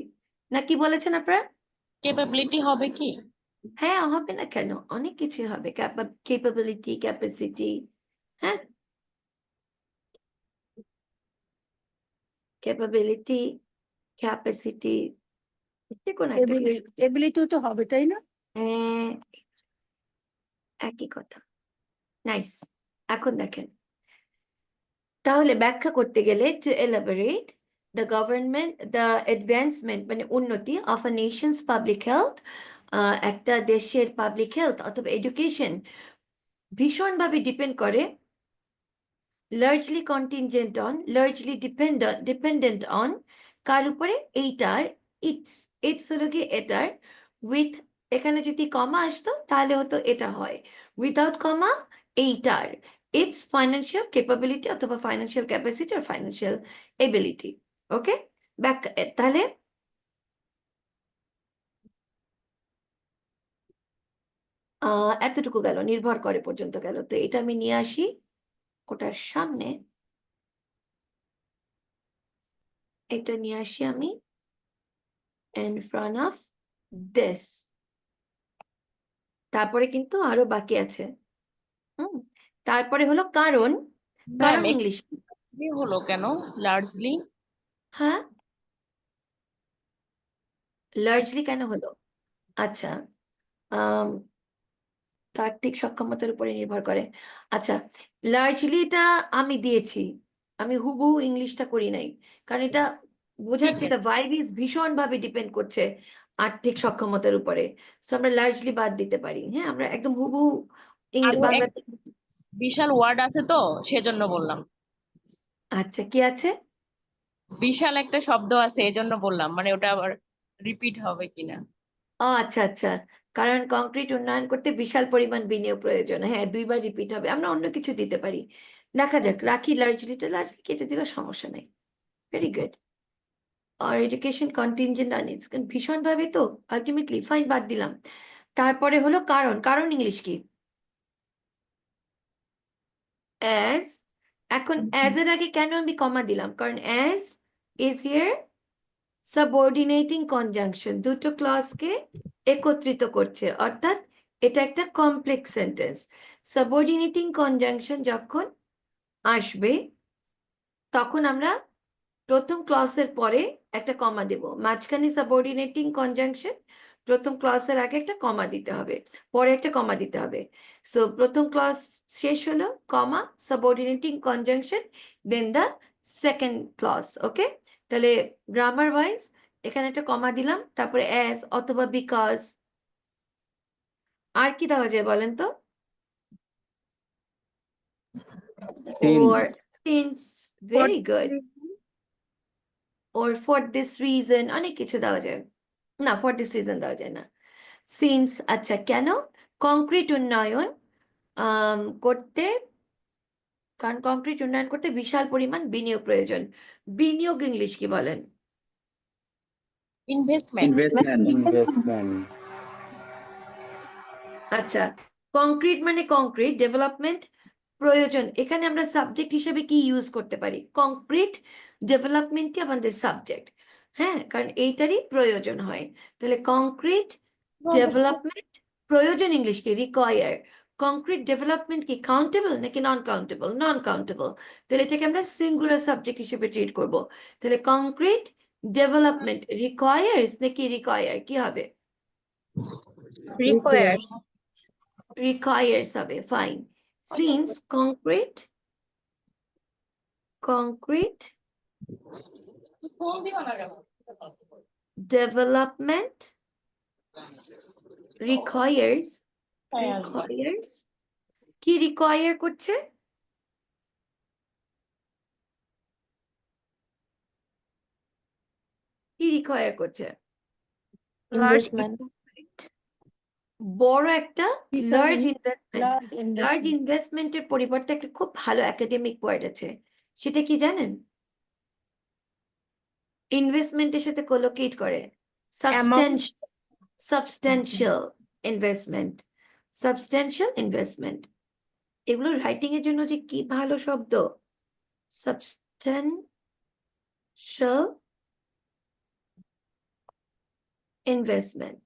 S2: না কি বলেছেন আপনারা?
S8: Capability হবে কি?
S2: হ্যাঁ, হবে না কেন? অনেক কিছু হবে। Capability, capacity. হ্যাঁ, ক্যাপাবিলিটি, ক্যাপাসিটি, যে কোনো একটা কিছু।
S7: এবিলিটিও তো হবে, তাই না?
S2: হ্যাঁ, একই কথা। নাইস। এখন দেখেন, তাহলে ব্যাখ্যা করতে গেলে to elaborate the government the advancement মানে উন্নতি of a nations public health, একটা দেশের পাবলিক হেলথ অথবা এডুকেশন ভীষণভাবে ডিপেন্ড করে largely contingent on, largely dependent on কার উপরে? এইটার, ইটস হলো কি এটার, উইথ এখানে যদি কমা আসতো তাহলে হতো এটা হয়, উইদাউট কমা এইটার, ইটস ফাইন্যান্সিয়াল ক্যাপাবিলিটি অথবা ফাইন্যান্সিয়াল ক্যাপাসিটি আর ফাইন্যান্সিয়াল এবিলিটি। ওকে, তাহলে এতটুকু গেল, নির্ভর করে পর্যন্ত গেল। তো এটা আমি নিয়ে আসি ওটার সামনে, এটা নিয়ে আসি আমি in front of this। তারপরে কিন্তু আরো বাকি আছে। তারপরে হলো কারণ, কারণ
S8: ম্যাম
S2: ইংলিশ।
S8: হলো কেন লার্জলি?
S2: হ্যাঁ, লার্জলি কেন হলো? আচ্ছা, আর্থিক সক্ষমতার উপরে নির্ভর করে। আচ্ছা, লার্জলি এটা আমি দিয়েছি, আমি হুবহু ইংলিশটা করি নাই, কারণ এটা বোঝাচ্ছে দ্য ভাইব ইজ ভীষণভাবে ডিপেন্ড করছে আর্থিক সক্ষমতার উপরে। সো আমরা লার্জলি বাদ দিতে পারি। হ্যাঁ, আমরা একদম হুবহু
S8: আরো
S2: বাংলা।
S8: বিশাল ওয়ার্ড আছে তো সেজন্য বললাম।
S2: আচ্ছা, কি আছে?
S8: বিশাল একটা শব্দ আছে এজন্য বললাম, মানে ওটা আবার রিপিট হবে কিনা।
S2: ও আচ্ছা আচ্ছা, কারণ কংক্রিট উন্নয়ন করতে বিশাল পরিমাণ বিনিয়োগ প্রয়োজন। হ্যাঁ, দুইবার রিপিট হবে, আমরা অন্য কিছু দিতে পারি। দেখা যাক, রাখি লার্জলিটা, লার্জলি কেটে দিলে সমস্যা নেই। Very good. আর এডুকেশন কন্টিনজেন্ট অন ইটস, ভীষণ ভাবে তো আলটিমেটলি ফাইন, বাদ দিলাম। তারপরে হলো কারণ, কারণ ইংলিশ কি? অ্যাজ। এখন অ্যাজ এর আগে কেন আমি কমা দিলাম? কারণ as is here subordinating conjunction, দুটো ক্লজকে একত্রিত করছে, অর্থাৎ এটা একটা কমপ্লেক্স সেন্টেন্স। সাবঅর্ডিনেটিং কনজাংশন যখন আসবে তখন আমরা প্রথম ক্লজের পরে একটা কমা দেব, মাঝখানে সাবঅর্ডিনেটিং কনজাংশন, প্রথম ক্লজের আগে একটা কমা দিতে হবে, পরে একটা কমা দিতে হবে। সো প্রথম ক্লজ শেষ হলো, comma, subordinating conjunction, then the second clause. Okay, তাহলে গ্রামার ওয়াইজ এখানে একটা কমা দিলাম, তারপরে অ্যাজ অথবা বিকজ। আর কি দেওয়া যায় বলেন তো? or since, very good, or for this reason, অনেক কিছু দেওয়া যায়। না, for this reason দেওয়া যায় না। since, আচ্ছা কেন? কংক্রিট উন্নয়ন করতে, কারণ কংক্রিট উন্নয়ন করতে বিশাল পরিমাণ বিনিয়োগ প্রয়োজন। বিনিয়োগ ইংলিশ কি বলেন?
S8: ইনভেস্টমেন্ট।
S6: ইনভেস্টমেন্ট।
S2: আচ্ছা, কংক্রিট মানে কংক্রিট, ডেভেলপমেন্ট প্রয়োজন, এখানে আমরা সাবজেক্ট হিসেবে কি ইউজ করতে পারি? কংক্রিট ডেভেলপমেন্টই আমাদের সাবজেক্ট। হ্যাঁ, কারণ এইটারই প্রয়োজন হয়। তাহলে কংক্রিট ডেভেলপমেন্ট প্রয়োজন ইংলিশ কি? রিকোয়ার। কংক্রিট ডেভেলপমেন্ট কি কাউন্টেবল নাকি নন কাউন্টেবল? Non countable. তাহলে এটাকে আমরা সিঙ্গুলার সাবজেক্ট হিসেবে ট্রিট করব। তাহলে কংক্রিট ডেভেলপমেন্ট রিকোয়ার্স নাকি রিকোয়ার, কি হবে?
S3: requires
S2: requires হবে, fine. Since concrete development requires কি require করছে? কি require করছে?
S3: investment
S2: বড় একটা
S7: Biশাল
S2: large investment.
S7: large
S2: large
S7: investment.
S2: ইনভেস্টমেন্টের পরিবর্তে একটা খুব ভালো একাডেমিক ওয়ার্ড আছে, সেটা কি জানেন? ইনভেস্টমেন্টের সাথে কোলোকেট করে, সাবস্ট্যান্সিয়াল ইনভেস্টমেন্ট, সাবস্ট্যান্সিয়াল ইনভেস্টমেন্ট। এগুলো রাইটিং এর জন্য যে কি ভালো শব্দ, সাবস্ট্যান্সিয়াল ইনভেস্টমেন্ট।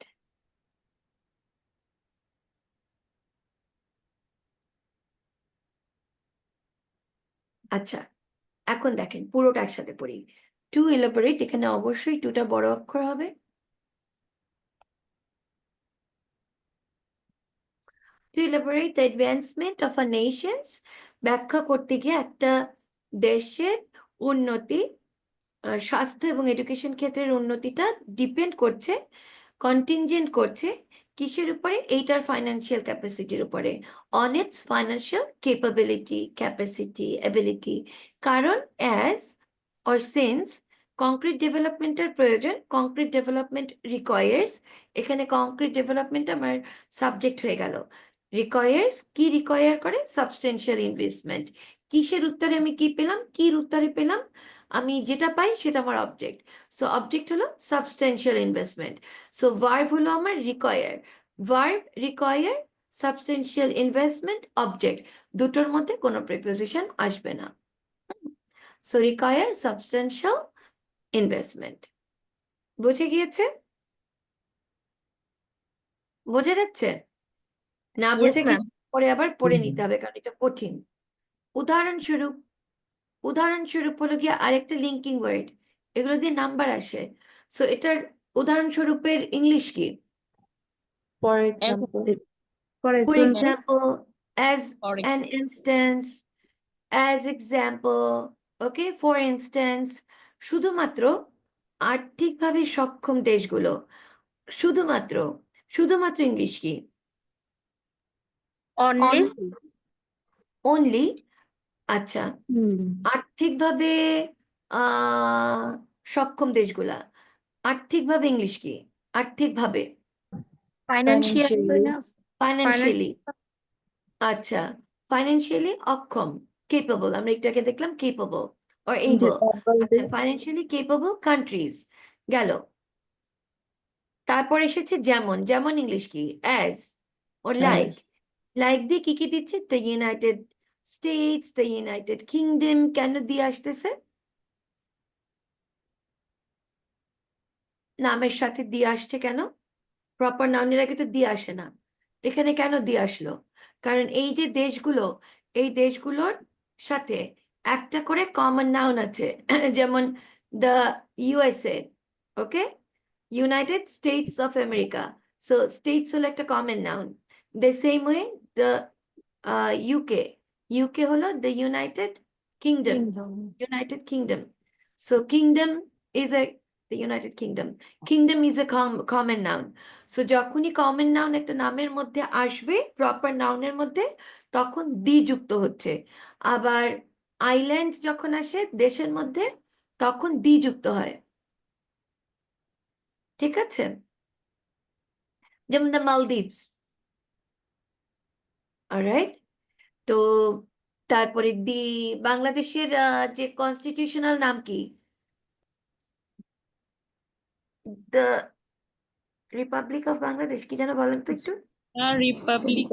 S2: আচ্ছা, এখন দেখেন পুরোটা একসাথে পড়ি। টু ইলাবোরেট, এখানে অবশ্যই টুটা বড় অক্ষর হবে। To elaborate the advancement of a nations, ব্যাখ্যা করতে গিয়ে একটা দেশের উন্নতি, স্বাস্থ্য এবং এডুকেশন ক্ষেত্রের উন্নতিটা ডিপেন্ড করছে, কন্টিনজেন্ট করছে কিসের উপরে? এইটার ফাইন্যান্সিয়াল ক্যাপাসিটির উপরে, on its financial capability, capacity, ability. কারণ অ্যাজ অর সিন্স কংক্রিট ডেভেলপমেন্টের প্রয়োজন, কংক্রিট ডেভেলপমেন্ট রিকোয়ার্স, এখানে কংক্রিট ডেভেলপমেন্ট আমার সাবজেক্ট হয়ে গেল। রিকোয়ার্স, কি রিকোয়ার করে? Substantial investment. কিসের উত্তরে আমি কি পেলাম? কির উত্তরে পেলাম? আমি যেটা পাই সেটা আমার অবজেক্ট। সো অবজেক্ট হলো সাবস্টেন্সিয়াল ইনভেস্টমেন্ট। সো ভার্ব হলো আমার require, verb require, substantial investment, object, দুটোর মধ্যে কোনো প্রিপোজিশন আসবে না। So require substantial investment. বুঝে গিয়েছে? বোঝা যাচ্ছে? না
S3: Yes,
S2: বুঝে
S3: ma'am.
S2: গিয়ে পরে আবার পড়ে নিতে হবে, কারণ এটা কঠিন। উদাহরণস্বরূপ, উদাহরণস্বরূপ হলো গিয়ে আরেকটা লিঙ্কিং ওয়ার্ড, এগুলো দিয়ে নাম্বার আসে। সো এটার উদাহরণস্বরূপের ইংলিশ কি?
S3: For
S8: example.
S3: For
S2: For example, as
S8: For
S2: an instance, as example, okay, for instance, শুধুমাত্র আর্থিকভাবে সক্ষম দেশগুলো, শুধুমাত্র, শুধুমাত্র ইংলিশ কি?
S3: only.
S2: অনলি। আচ্ছা, আর্থিকভাবে সক্ষম দেশগুলা, আর্থিকভাবে ইংলিশ কি? আর্থিকভাবে,
S3: Financially.
S2: ফাইন্যান্সিয়ালি। আচ্ছা, ফাইন্যান্সিয়ালি অক্ষম, কেপেবল, আমরা একটু আগে দেখলাম কেপেবল অর এবল। আচ্ছা, ফাইন্যান্সিয়ালি কেপেবল কান্ট্রিজ গেল। তারপর এসেছে যেমন, যেমন ইংলিশ কি? অ্যাজ ওর লাইক। লাইক দিয়ে কি কি দিচ্ছে? The United states, the United kingdom. কেন দিয়ে আসতেছে? নামের সাথে দিয়ে আসছে কেন? প্রপার নাউনের আগে তো দিয়ে আসে না, এখানে কেন দিয়ে আসলো? কারণ এই যে দেশগুলো, এই দেশগুলোর সাথে একটা করে কমন নাউন আছে। যেমন the USA, okay, United States of America, so states হলো একটা common noun. The same way the UK, UK হলো the United Kingdom, United Kingdom. So kingdom is a, the United Kingdom. Kingdom is a common noun. So যখনই common noun একটা নামের মধ্যে আসবে, proper নাউনের মধ্যে, তখন দি যুক্ত হচ্ছে। আবার আইল্যান্ড যখন আসে দেশের মধ্যে, তখন দি যুক্ত হয়। ঠিক আছে? যেমন দ্য মালদ্বীপস, অলরাইট। তো তারপরে দি, বাংলাদেশের যে কনস্টিটিউশনাল নাম কি? দ্য রিপাবলিক অফ বাংলাদেশ, কি যেন বলেন তো একটু?
S8: Republic.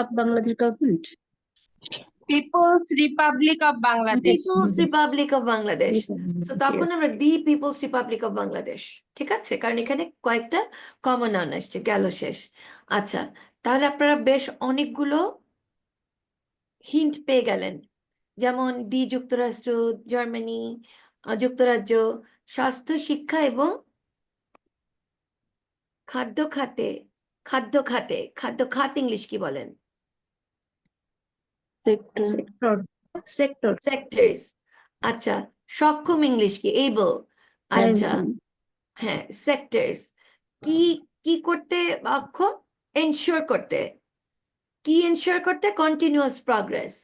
S3: of Bangladesh government.
S7: People's Republic of Bangladesh.
S2: People's republic of Bangladesh. So তখন
S3: Yes.
S2: আমরা the people's republic of Bangladesh, ঠিক আছে, কারণ এখানে কয়েকটা কমন নাউন আসছে, গেল শেষ। আচ্ছা, তাহলে আপনারা বেশ অনেকগুলো হিন্ট পেয়ে গেলেন, যেমন দি যুক্তরাষ্ট্র, জার্মানি, যুক্তরাজ্য, স্বাস্থ্য, শিক্ষা এবং খাদ্য খাতে, খাদ্য খাতে, খাদ্য খাত ইংলিশ কি বলেন?
S3: Sector.
S2: সেক্টরস। আচ্ছা, সক্ষম ইংলিশ কি? এবল। আচ্ছা, হ্যাঁ, সেক্টরস। কি কি করতে অক্ষম? এনশিওর করতে। কি এনশিওর করতে? Continuous progress,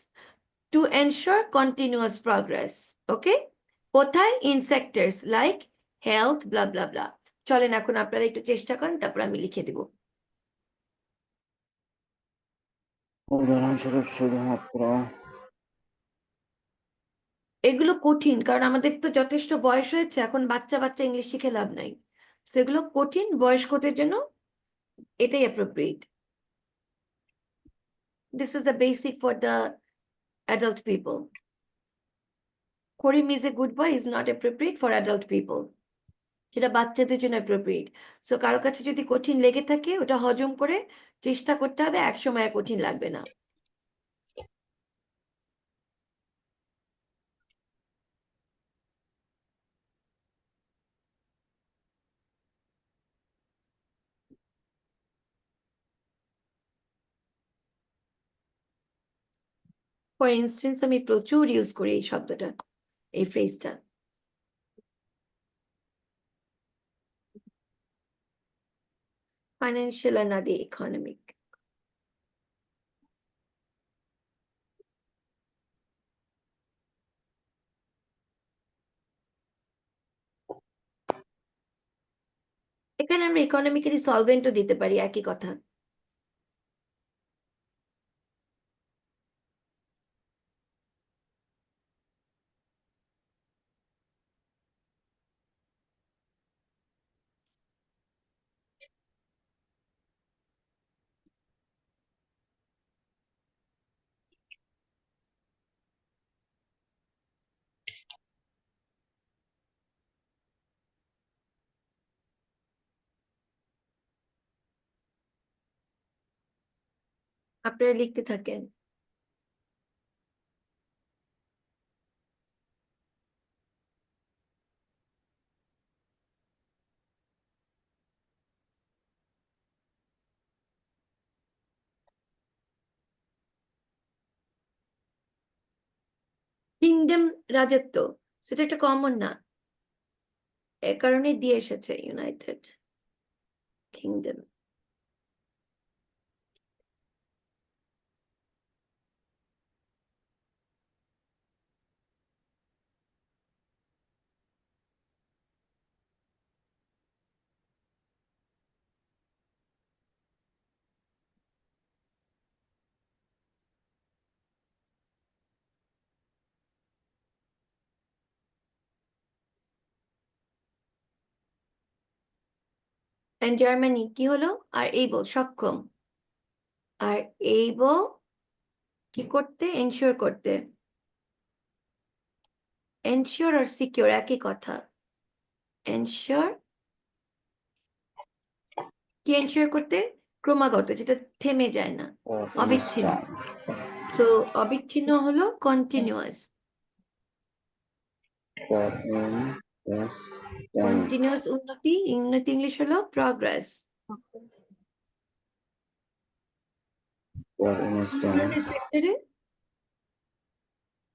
S2: to ensure continuous progress. Okay, কোথায়? In sectors like health, blah blah blah. চলেন এখন আপনারা একটু চেষ্টা করেন, তারপর আমি লিখে দেব।
S6: উদাহরণস্বরূপ শুধুমাত্র
S2: এগুলো কঠিন, কারণ আমাদের তো যথেষ্ট বয়স হয়েছে, এখন বাচ্চা বাচ্চা ইংলিশ শিখে লাভ নাই। সেগুলো কঠিন, বয়স্কদের জন্য এটাই appropriate. This is the basic for the adult people. Karim is a good boy is not appropriate for adult people. সেটা বাচ্চাদের জন্য অ্যাপ্রোপ্রিয়েট। সো কারো কাছে যদি কঠিন লেগে থাকে, ওটা হজম করে চেষ্টা করতে হবে, একসময় আর কঠিন লাগবে না। ফর ইনস্টেন্স আমি প্রচুর ইউজ করি এই শব্দটা, এই ফ্রেজটা। ফাইন্যান্সিয়াল আর না দিয়ে ইকোনমিক। এখানে আমরা ইকোনমিক্যালি সলভেন্টও দিতে পারি, একই কথা। আপনারা লিখতে থাকেন। কিংডম রাজত্ব, সেটা একটা কমন না, এ কারণে দিয়ে এসেছে ইউনাইটেড কিংডম। এন্ড জার্মানি কি হলো? আর এইবল, সক্ষম। আর এইবল কি করতে? এনশিওর করতে। এনশিওর আর সিকিউর একই কথা। এনশিওর কি? এনশিওর করতে ক্রমাগত, যেটা থেমে যায় না, অবিচ্ছিন্ন। তো অবিচ্ছিন্ন হলো কন্টিনিউয়াস। কন্টিনিউয়াস উন্নতি, উন্নতি ইংলিশ হলো প্রগ্রেস। সেক্টরে,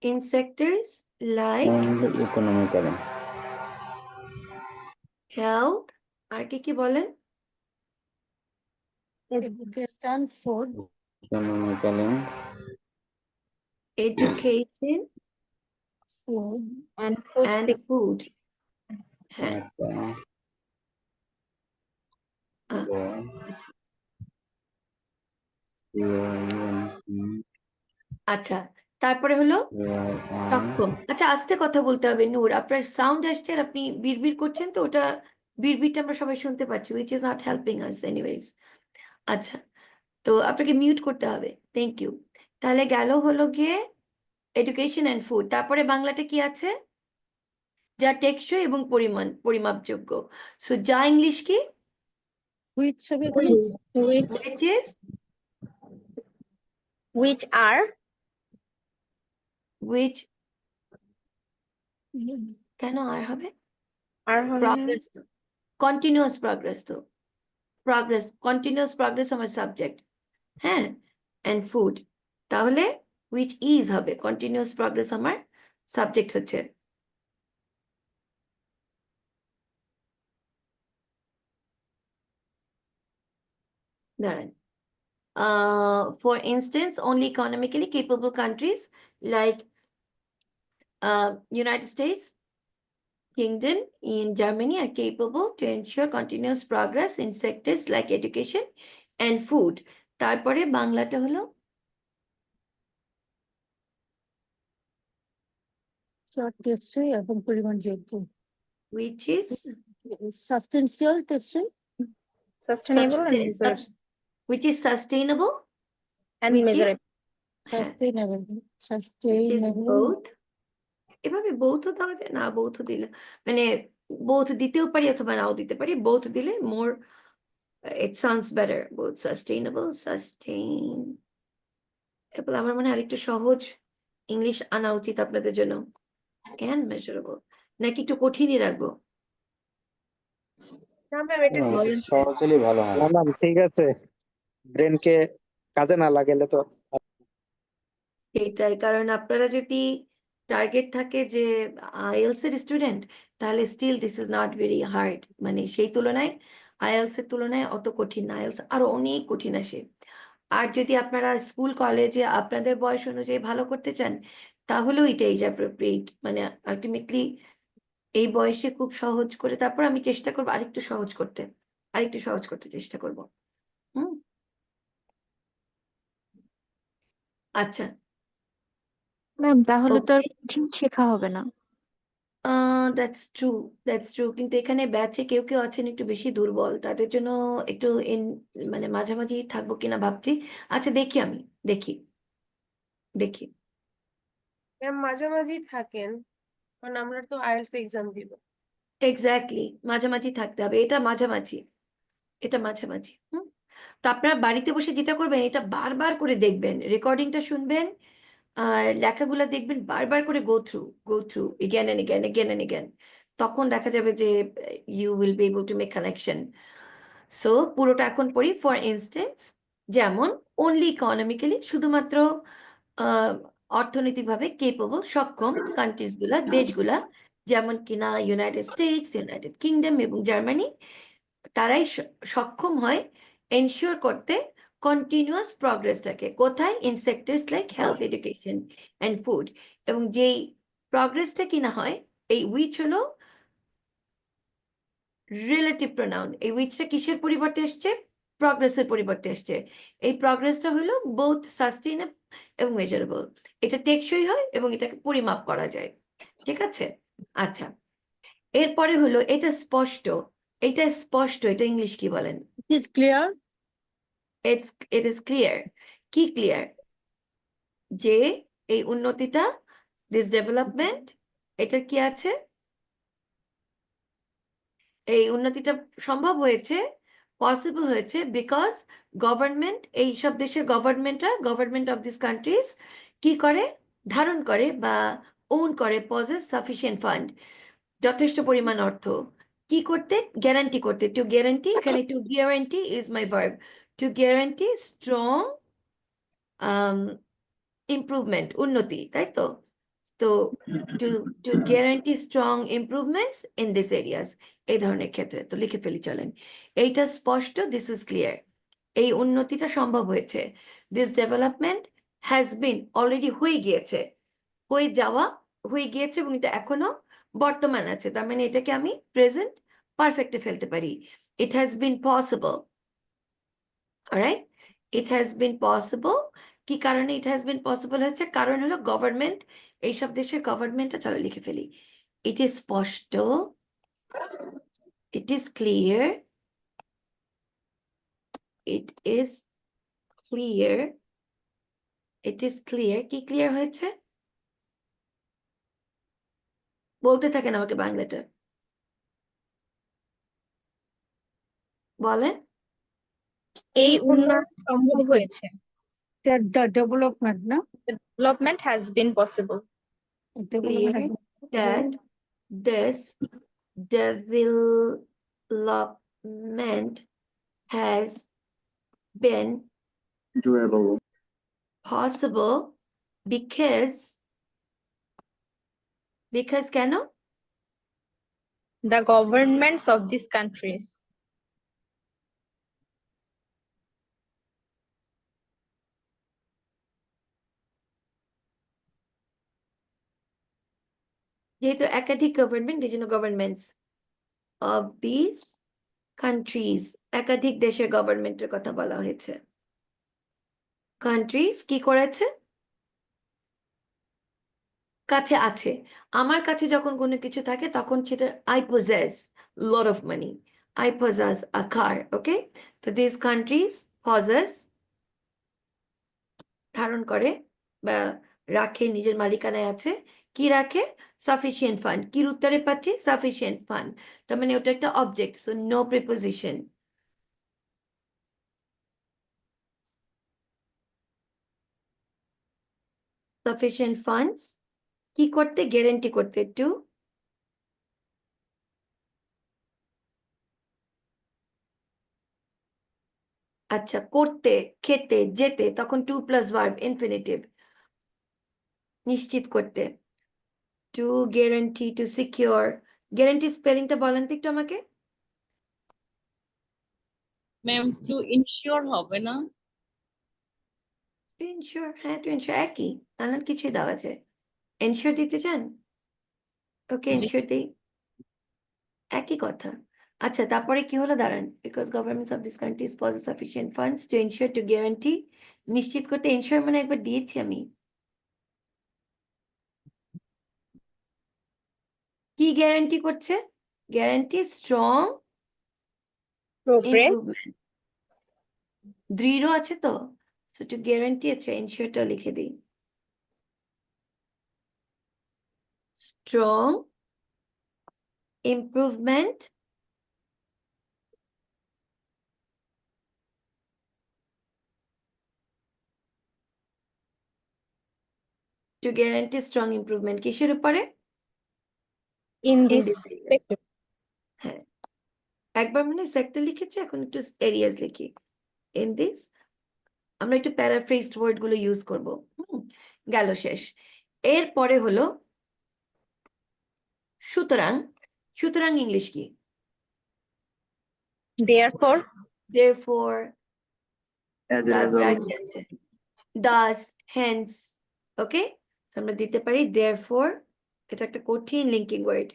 S2: in sectors like
S6: economically
S2: health, আর কি বলেন?
S9: Education, food,
S6: economically
S2: education
S3: food and food
S2: and
S3: sec-
S2: food. হ্যাঁ, আচ্ছা, তারপরে হলো সক্ষম। আচ্ছা, আস্তে কথা বলতে হবে নূর, আপনার সাউন্ড আসছে আর আপনি বিড়বিড় করছেন, তো ওটা বিড়বিড়টা আমরা সবাই শুনতে পাচ্ছি, which is not helping us anyways। আচ্ছা, তো আপনাকে মিউট করতে হবে। Thank you. তাহলে গেল হলো গিয়ে এডুকেশন অ্যান্ড ফুড। তারপরে বাংলাটা কি আছে? যা টেকসই এবং পরিমাপযোগ্য। সো যা ইংলিশ কি?
S9: which হবে
S3: which
S2: which is
S3: which are
S2: which, কেন আর হবে?
S3: are হবে না?
S2: Progress, continuous progress. তো প্রগ্রেস, কন্টিনিউয়াস প্রগ্রেস আমার সাবজেক্ট, হ্যাঁ, অ্যান্ড ফুড। তাহলে which is হবে, কন্টিনিউয়াস প্রগ্রেস আমার সাবজেক্ট হচ্ছে। দাঁড়ান। For instance, only economically capable countries like United States, Kingdom, in Germany are capable to ensure continuous progress in sectors like education and food. তারপরে বাংলাটা হলো
S9: টেকসই এবং পরিমাণযোগ্য,
S2: which is
S9: সাবস্টেন্সিয়াল টেকসই
S3: sustainable and measurable
S2: which is sustainable
S3: and
S2: which is-
S3: measurable
S9: sustainable,
S2: which is
S9: sustainable
S2: both। এভাবে both দেওয়া যায় না, both দিলে মানে both দিতেও পারি অথবা নাও দিতে পারি। both দিলে more it sounds better, both sustainable, আমার মনে হয় আরেকটু সহজ ইংলিশ আনা উচিত আপনাদের জন্য। and measurable, নাকি একটু কঠিনই রাখবো? বলেন তো।
S6: সহজ হলেই ভালো হয়।
S10: ম্যাডাম ঠিক আছে, ব্রেনকে কাজে না লাগাইলে তো
S2: এইটাই, কারণ আপনারা যদি টার্গেট থাকে যে আইএলস এর স্টুডেন্ট, তাহলে still this is not very hard, মানে সেই তুলনায় আইএলস এর তুলনায় অত কঠিন না, আইএলস আরো অনেক কঠিন আসে। আর যদি আপনারা স্কুল কলেজে আপনাদের বয়স অনুযায়ী ভালো করতে চান, তাহলেও এটা ইজ অ্যাপ্রোপ্রিয়েট, মানে আলটিমেটলি এই বয়সে খুব সহজ করে, তারপর আমি চেষ্টা করবো আরেকটু সহজ করতে চেষ্টা করব। হুম, আচ্ছা,
S1: ম্যাম তাহলে তো আর
S2: ওকে।
S1: কঠিন শেখা হবে না।
S2: দ্যাটস ট্রু, কিন্তু এখানে ব্যাচে কেউ কেউ আছেন একটু বেশি দুর্বল, তাদের জন্য একটু মানে মাঝামাঝি থাকবো কিনা ভাবছি। আচ্ছা, দেখি দেখি।
S7: ম্যাম মাঝামাঝি থাকেন, কারণ আমরা তো আইএলটিএস এক্সাম দিব।
S2: এক্স্যাক্টলি, মাঝামাঝি থাকতে হবে, এটা মাঝামাঝি। হুম, তো আপনারা বাড়িতে বসে যেটা করবেন, এটা বারবার করে দেখবেন, রেকর্ডিংটা শুনবেন আর লেখাগুলো দেখবেন, বারবার করে go through again and again তখন দেখা যাবে যে you will be able to make connection. So পুরোটা এখন পড়ি। ফর ইনস্টেন্স, যেমন অনলি ইকোনমিক্যালি, শুধুমাত্র আহ, অর্থনৈতিকভাবে কেপেবল, সক্ষম দেশগুলা, যেমন কিনা ইউনাইটেড স্টেটস, ইউনাইটেড কিংডম এবং জার্মানি, তারাই সক্ষম হয় এনশিওর করতে কন্টিনিউয়াস প্রগ্রেসটাকে। কোথায়? In sectors like health, education and food. এবং যেই প্রগ্রেসটা কিনা হয়, এই উইচ হলো রিলেটিভ প্রোনাউন। এই উইচটা কিসের পরিবর্তে এসছে? প্রগ্রেসের পরিবর্তে এসছে। এই প্রগ্রেসটা হলো বোথ সাস্টেইনেবল এবং মেজারেবল। এটা টেকসই হয় এবং এটাকে পরিমাপ করা যায়। ঠিক আছে? আচ্ছা, এরপরে হলো এটা স্পষ্ট। এটা ইংলিশ কি বলেন?
S9: It is clear?
S2: It is clear. কি ক্লিয়ার? যে এই উন্নতিটা, দিস ডেভেলপমেন্ট, এটা কি আছে? এই উন্নতিটা সম্ভব হয়েছে, পসিবল হয়েছে বিকজ গভর্নমেন্ট, এই সব দেশের গভর্নমেন্ট অফ দিস কান্ট্রিজ কি করে? ধারণ করে বা ওন করে, পজেস সাফিসিয়েন্ট ফান্ড, যথেষ্ট পরিমাণ অর্থ। কি করতে? গ্যারান্টি করতে। টু গ্যারান্টি, এখানে to guarantee is my verb. To guarantee strong improvement, উন্নতি, তাই তো? তো to to guarantee strong improvements in this areas, এই ধরনের ক্ষেত্রে। তো লিখে ফেলি চলেন। এইটা স্পষ্ট, দিস ইজ ক্লিয়ার। এই উন্নতিটা সম্ভব হয়েছে। This development has bin, already হয়ে গিয়েছে এবং এটা এখনো বর্তমান আছে, তার মানে এটাকে আমি প্রেজেন্ট পারফেক্টে ফেলতে পারি। It has been possible. Alright, it has been possible. কি কারণে ইট হ্যাজ বিন পসিবল হচ্ছে? কারণ হলো গভর্নমেন্ট, এইসব দেশের গভর্নমেন্টটা, চলো লিখে ফেলি। ইট ইজ স্পষ্ট, ইট is clear, it is clear, it is clear. কি ক্লিয়ার হয়েছে? বলতে থাকেন আমাকে বাংলাটা, বলেন।
S3: এই উন্নয়ন সম্ভব হয়েছে।
S9: That the development, no?
S3: The development has been possible.
S9: Development
S2: Clear
S9: has been
S2: that
S9: possible.
S2: this development has been
S5: doable
S2: possible because কেন?
S3: The governments of these countries
S2: যেহেতু একাধিক গভর্নমেন্ট, এই জন্য গভর্নমেন্টস অফ দিস কান্ট্রিজ, একাধিক দেশের গভর্নমেন্টের কথা বলা হয়েছে। কান্ট্রিজ কি করেছে? কাছে আছে। আমার কাছে যখন কোনো কিছু থাকে, তখন সেটা I possess lot of money, I possess a car. Okay, তো দিস কান্ট্রিজ পজেস, ধারণ করে বা রাখে, নিজের মালিকানায় আছে। কি রাখে? Sufficient fund. কির উত্তরে পাচ্ছি সাফিসিয়েন্ট ফান্ড, তার মানে ওটা একটা object, so no preposition. Sufficient funds কি করতে? গ্যারান্টি করতে। একটু আচ্ছা, করতে, খেতে, যেতে, তখন টু প্লাস ভার্ব, ইনফিনিটিভ। নিশ্চিত করতে, to guarantee, to secure. Guarantee স্পেলিংটা বলেন তো একটু আমাকে।
S8: ম্যাম টু ইনশিওর হবে না?
S2: টু ইনশিওর, হ্যাঁ টু ইনশিওর একই, নানান কিছুই দেওয়া আছে। এনশিওর দিতে চান, ওকে
S8: জি।
S2: এনশিওর দিই, একই কথা। আচ্ছা তারপরে কি হলো দাঁড়ান, because governments of this countries possess sufficient funds to ensure, to guarantee, নিশ্চিত করতে। এনশিওর মানে একবার দিয়েছি আমি, কি গ্যারান্টি করছে? গ্যারান্টি স্ট্রং
S3: প্রোগ্রেস
S2: ইমপ্রুভমেন্ট, দৃঢ় আছে তো, সো টু গ্যারান্টি আছে, এনশিওরটা লিখে দিই, strong improvement to guarantee strong improvement কিসের উপরে?
S3: In
S2: in
S3: this
S2: this area. হ্যাঁ একবার মানে সেক্টর লিখেছি, এখন একটু এরিয়াস লিখি। ইন দিস, আমরা একটু প্যারাফ্রেজড ওয়ার্ড গুলো ইউজ করব। গেল শেষ। এরপরে হলো সুতরাং। সুতরাং ইংলিশ কি?
S3: দেয়ারফর
S2: therefore,
S5: As a
S2: তারপরে আর
S5: result,
S2: কি আছে? thus, hence, ওকে আমরা দিতে পারি therefore, এটা একটা কঠিন লিঙ্কিং ওয়ার্ড,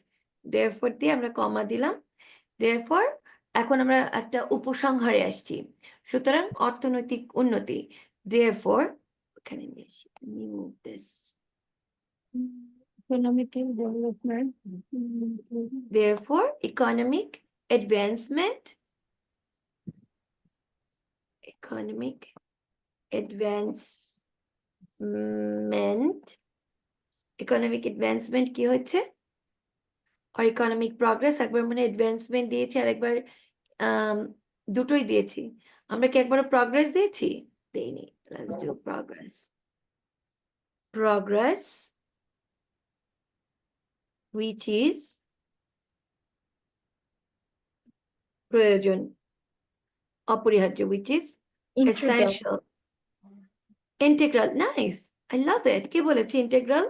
S2: therefore দিয়ে আমরা কমা দিলাম, therefore এখন আমরা একটা উপসংহারে আসছি। সুতরাং অর্থনৈতিক উন্নতি, therefore এখানে নিয়ে আসি, remove this,
S9: Economical development.
S2: therefore economic advancement, economic advancement, economic advancement কি হচ্ছে? আর ইকোনমিক প্রগ্রেস, একবার মানে অ্যাডভান্সমেন্ট দিয়েছি আর একবার দুটোই দিয়েছি। আমরা কি একবার প্রগ্রেস দিয়েছি? দেইনি। Let's do progress. Progress which is প্রয়োজন, অপরিহার্য, which is
S3: integral
S2: essential, integral, nice, I love it. কে বলেছে integral?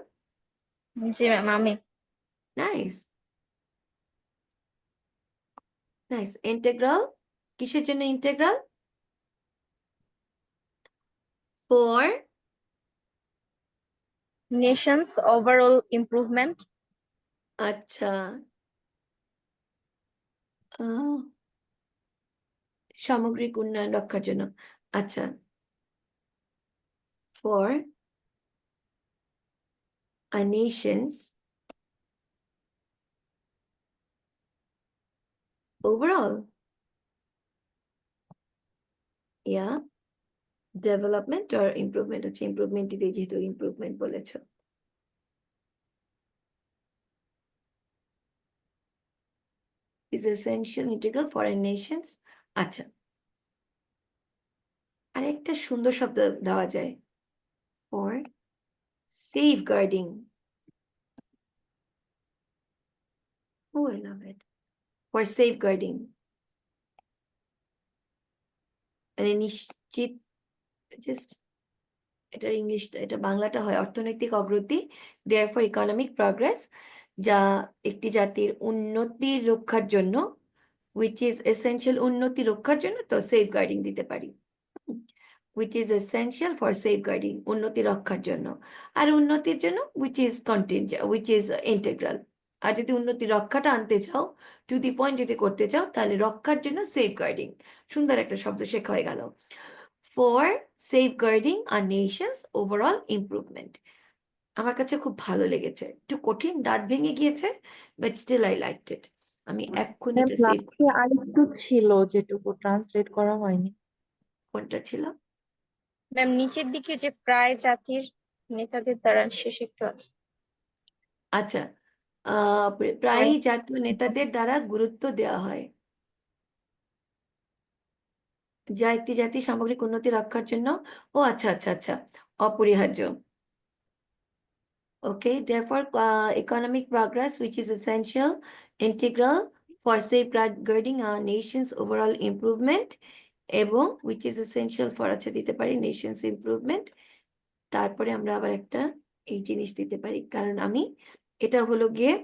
S3: জি ম্যাম আমি
S2: নাইস নাইস। ইন্টেগ্রাল কিসের জন্য? Integral for
S3: Nations overall improvement
S2: আচ্ছা সামগ্রিক উন্নয়ন রক্ষার জন্য। আচ্ছা for a nation's overall, yeah, development or improvement, হচ্ছে ইমপ্রুভমেন্ট দিয়ে, যেহেতু ইমপ্রুভমেন্ট বলেছো। is essential integral for a nations। আচ্ছা আরেকটা সুন্দর শব্দ দেওয়া যায়, for safeguarding, oh I love it, for safeguarding, মানে নিশ্চিত, জাস্ট এটার ইংলিশ, এটা বাংলাটা হয় অর্থনৈতিক অগ্রগতি, therefore economic progress, যা একটি জাতির উন্নতির রক্ষার জন্য, which is essential, উন্নতি রক্ষার জন্য, তো safeguarding দিতে পারি, which is essential for safeguarding, উন্নতি রক্ষার জন্য। আর উন্নতির জন্য which is contingent, which is integral। আর যদি উন্নতি রক্ষাটা আনতে চাও, টু দি পয়েন্ট যদি করতে চাও, তাহলে রক্ষার জন্য safeguarding। সুন্দর একটা শব্দ শেখা হয়ে গেল, for safeguarding a nation's overall improvement। আমার কাছে খুব ভালো লেগেছে, একটু কঠিন, দাঁত ভেঙে গিয়েছে, but still I liked it. আমি এক্ষুনি এটা সেভ,
S10: আরেকটু ছিল যেটুকু ট্রান্সলেট করা হয়নি।
S2: কোনটা ছিল?
S3: ম্যাম নিচের দিকে যে প্রায় জাতির নেতাদের দ্বারা শেষ একটু আছে।
S2: আচ্ছা প্রায় জাতীয় নেতাদের দ্বারা গুরুত্ব দেওয়া হয়, যা একটি জাতির সামগ্রিক উন্নতি রক্ষার জন্য, ও আচ্ছা আচ্ছা আচ্ছা, অপরিহার্য। Okay, therefore, economic progress, which is essential, integral for safeguarding our nation's overall improvement, এবং which is essential for আচ্ছা দিতে পারি nation's improvement। তারপরে আমরা আবার একটা এই জিনিস দিতে পারি, কারণ আমি এটা হলো গিয়ে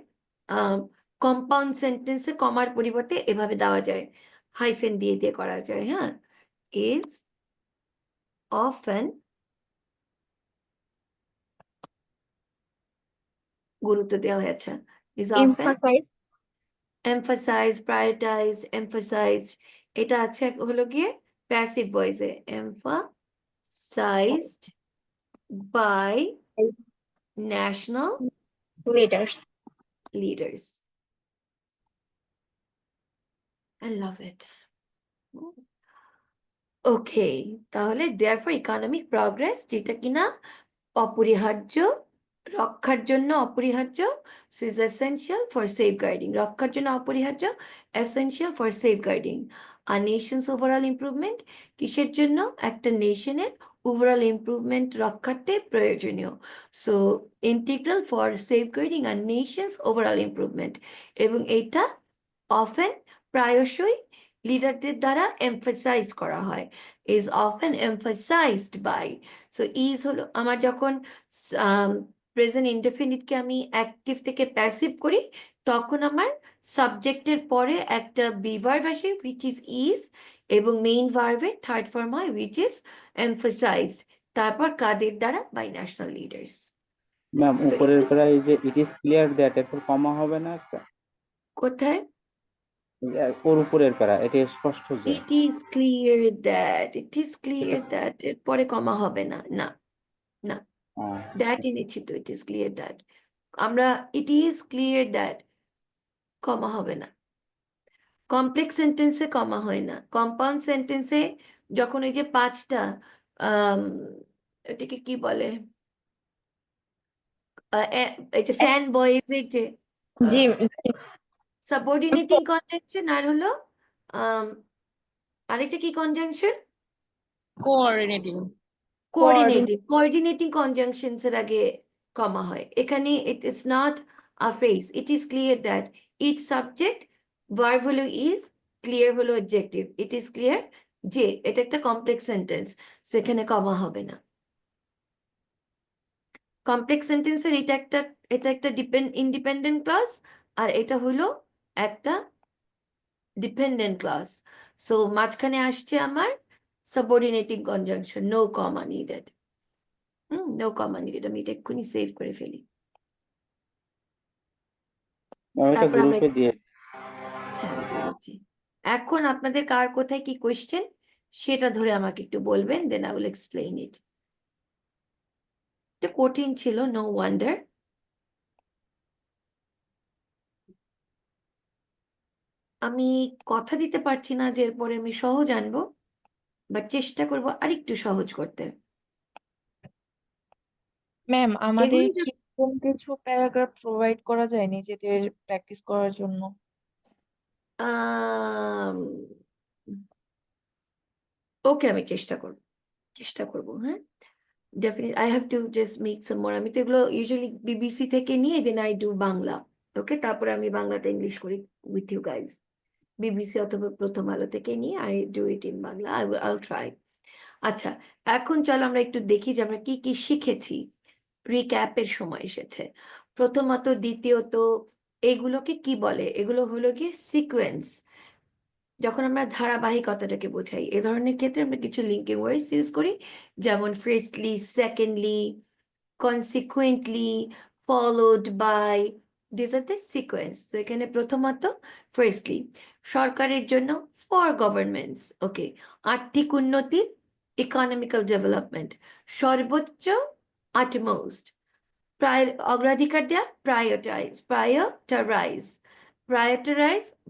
S2: কম্পাউন্ড সেন্টেন্সে কমার পরিবর্তে এভাবে দেওয়া যায়, হাইফেন দিয়ে দিয়ে করা যায়। হ্যাঁ, ইজ অফেন গুরুত্ব দেওয়া হয়েছে, is often
S3: emphasize
S2: emphasized, prioritized, emphasized, এটা আছে হলো গিয়ে প্যাসিভ ভয়েসে, emphasized by national
S3: leaders.
S2: leaders. I love it. Okay, তাহলে therefore economic progress যেটা কিনা অপরিহার্য, রক্ষার জন্য অপরিহার্য, so is essential for safeguarding, রক্ষার জন্য অপরিহার্য, essential for safeguarding a nation's overall improvement, কিসের জন্য? একটা নেশনের ওভারঅল ইমপ্রুভমেন্ট রক্ষার্থে প্রয়োজনীয়, so integral for safeguarding a nation's overall improvement, এবং এইটা অফেন প্রায়শই লিডারদের দ্বারা এমফাসাইজ করা হয়, is often emphasized by, so is হলো আমার যখন প্রেজেন্ট ইনডেফিনিটকে আমি অ্যাক্টিভ থেকে প্যাসিভ করি, তখন আমার সাবজেক্টের পরে একটা বি ভার্ব আসে which is, এবং মেইন ভার্বের থার্ড ফর্ম হয় which is emphasized, তারপর কাদের দ্বারা? By national leaders.
S6: Ma'am
S2: So,
S6: উপরের প্রায় যে ইট ইজ ক্লিয়ার দ্যাট, এরপর কমা হবে না একটা?
S2: কোথায়?
S6: ওর উপরের প্যারা, এটা স্পষ্ট যে
S2: ইট ইজ ক্লিয়ার দ্যাট, এরপরে কমা হবে না, না না, দ্যাট এনেছি তো, ইট ইজ ক্লিয়ার দ্যাট, আমরা ইট ইজ ক্লিয়ার দ্যাট কমা হবে না। কমপ্লেক্স সেন্টেন্সে কমা হয় না, কম্পাউন্ড সেন্টেন্সে যখন ওই যে পাঁচটা এটাকে কি বলে, এই যে ফ্যান বয়েজের যে
S3: জি
S2: সাবঅর্ডিনেটিং কনজাংশন, আর হলো আরেকটা কি কনজাংশন?
S8: Coordinating.
S2: কোঅর্ডিনেটিং কনজাংশনস এর আগে কমা হয়। এখানে it is not a phrase, it is clear that, it subject, verb হলো ইজ, ক্লিয়ার হলো অবজেক্টিভ, ইট ইজ ক্লিয়ার যে, এটা একটা কমপ্লেক্স সেন্টেন্স, সেখানে কমা হবে না। কমপ্লেক্স সেন্টেন্সের এটা একটা ইন্ডিপেন্ডেন্ট ক্লাস, আর এটা হলো একটা ডিপেন্ডেন্ট ক্লাস, সো মাঝখানে আসছে আমার সাবঅর্ডিনেটিং কনজাংশন, নো কমা নিডেড। নো কমা নিডেড, আমি এটা এক্ষুনি সেভ করে ফেলি।
S6: এটা
S2: তারপর আমরা
S6: গ্রুপে দিয়ে
S2: হ্যাঁ আমি দিয়ে দিচ্ছি। এখন আপনাদের কার কোথায় কি কোয়েশ্চেন সেটা ধরে আমাকে একটু বলবেন, then I will explain it. এটা কঠিন ছিল, নো ওয়ান্ডার। আমি কথা দিতে পারছি না যে এরপরে আমি সহজ আনবো, বাট চেষ্টা করব আরেকটু সহজ করতে।
S10: ম্যাম আমাদের
S2: এগুলো
S10: কি এরকম কিছু প্যারাগ্রাফ প্রোভাইড করা যায় নিজেদের প্র্যাকটিস করার জন্য?
S2: ওকে, আমি চেষ্টা করব, হ্যাঁ definitely. I have to just make some more, আমি তো এগুলো ইউজুয়ালি বিবিসি থেকে নিয়ে then I do Bangla, okay, তারপরে আমি বাংলাটা ইংলিশ করি উইথ ইউ গাইজ, বিবিসি অথবা প্রথম আলো থেকে নিয়ে I do it in Bangla, I try. আচ্ছা, এখন চলো আমরা একটু দেখি যে আমরা কি কি শিখেছি। রিক্যাপের সময় এসেছে। প্রথমত, দ্বিতীয়ত, এগুলোকে কি বলে? এগুলো হলো গিয়ে সিকোয়েন্স। যখন আমরা ধারাবাহিকতাটাকে বোঝাই এ ধরনের ক্ষেত্রে আমরা কিছু লিঙ্কিং ওয়ার্ডস ইউজ করি, যেমন firstly, secondly, consequently, followed by, this are the sequence. তো এখানে প্রথমত ফার্স্টলি, সরকারের জন্য, ফর গভর্নমেন্টস, ওকে, আর্থিক উন্নতি, ইকোনমিক্যাল ডেভেলপমেন্ট, সর্বোচ্চ, আটমোস্ট, অগ্রাধিকার দেওয়া, প্রায়োরিটাইজ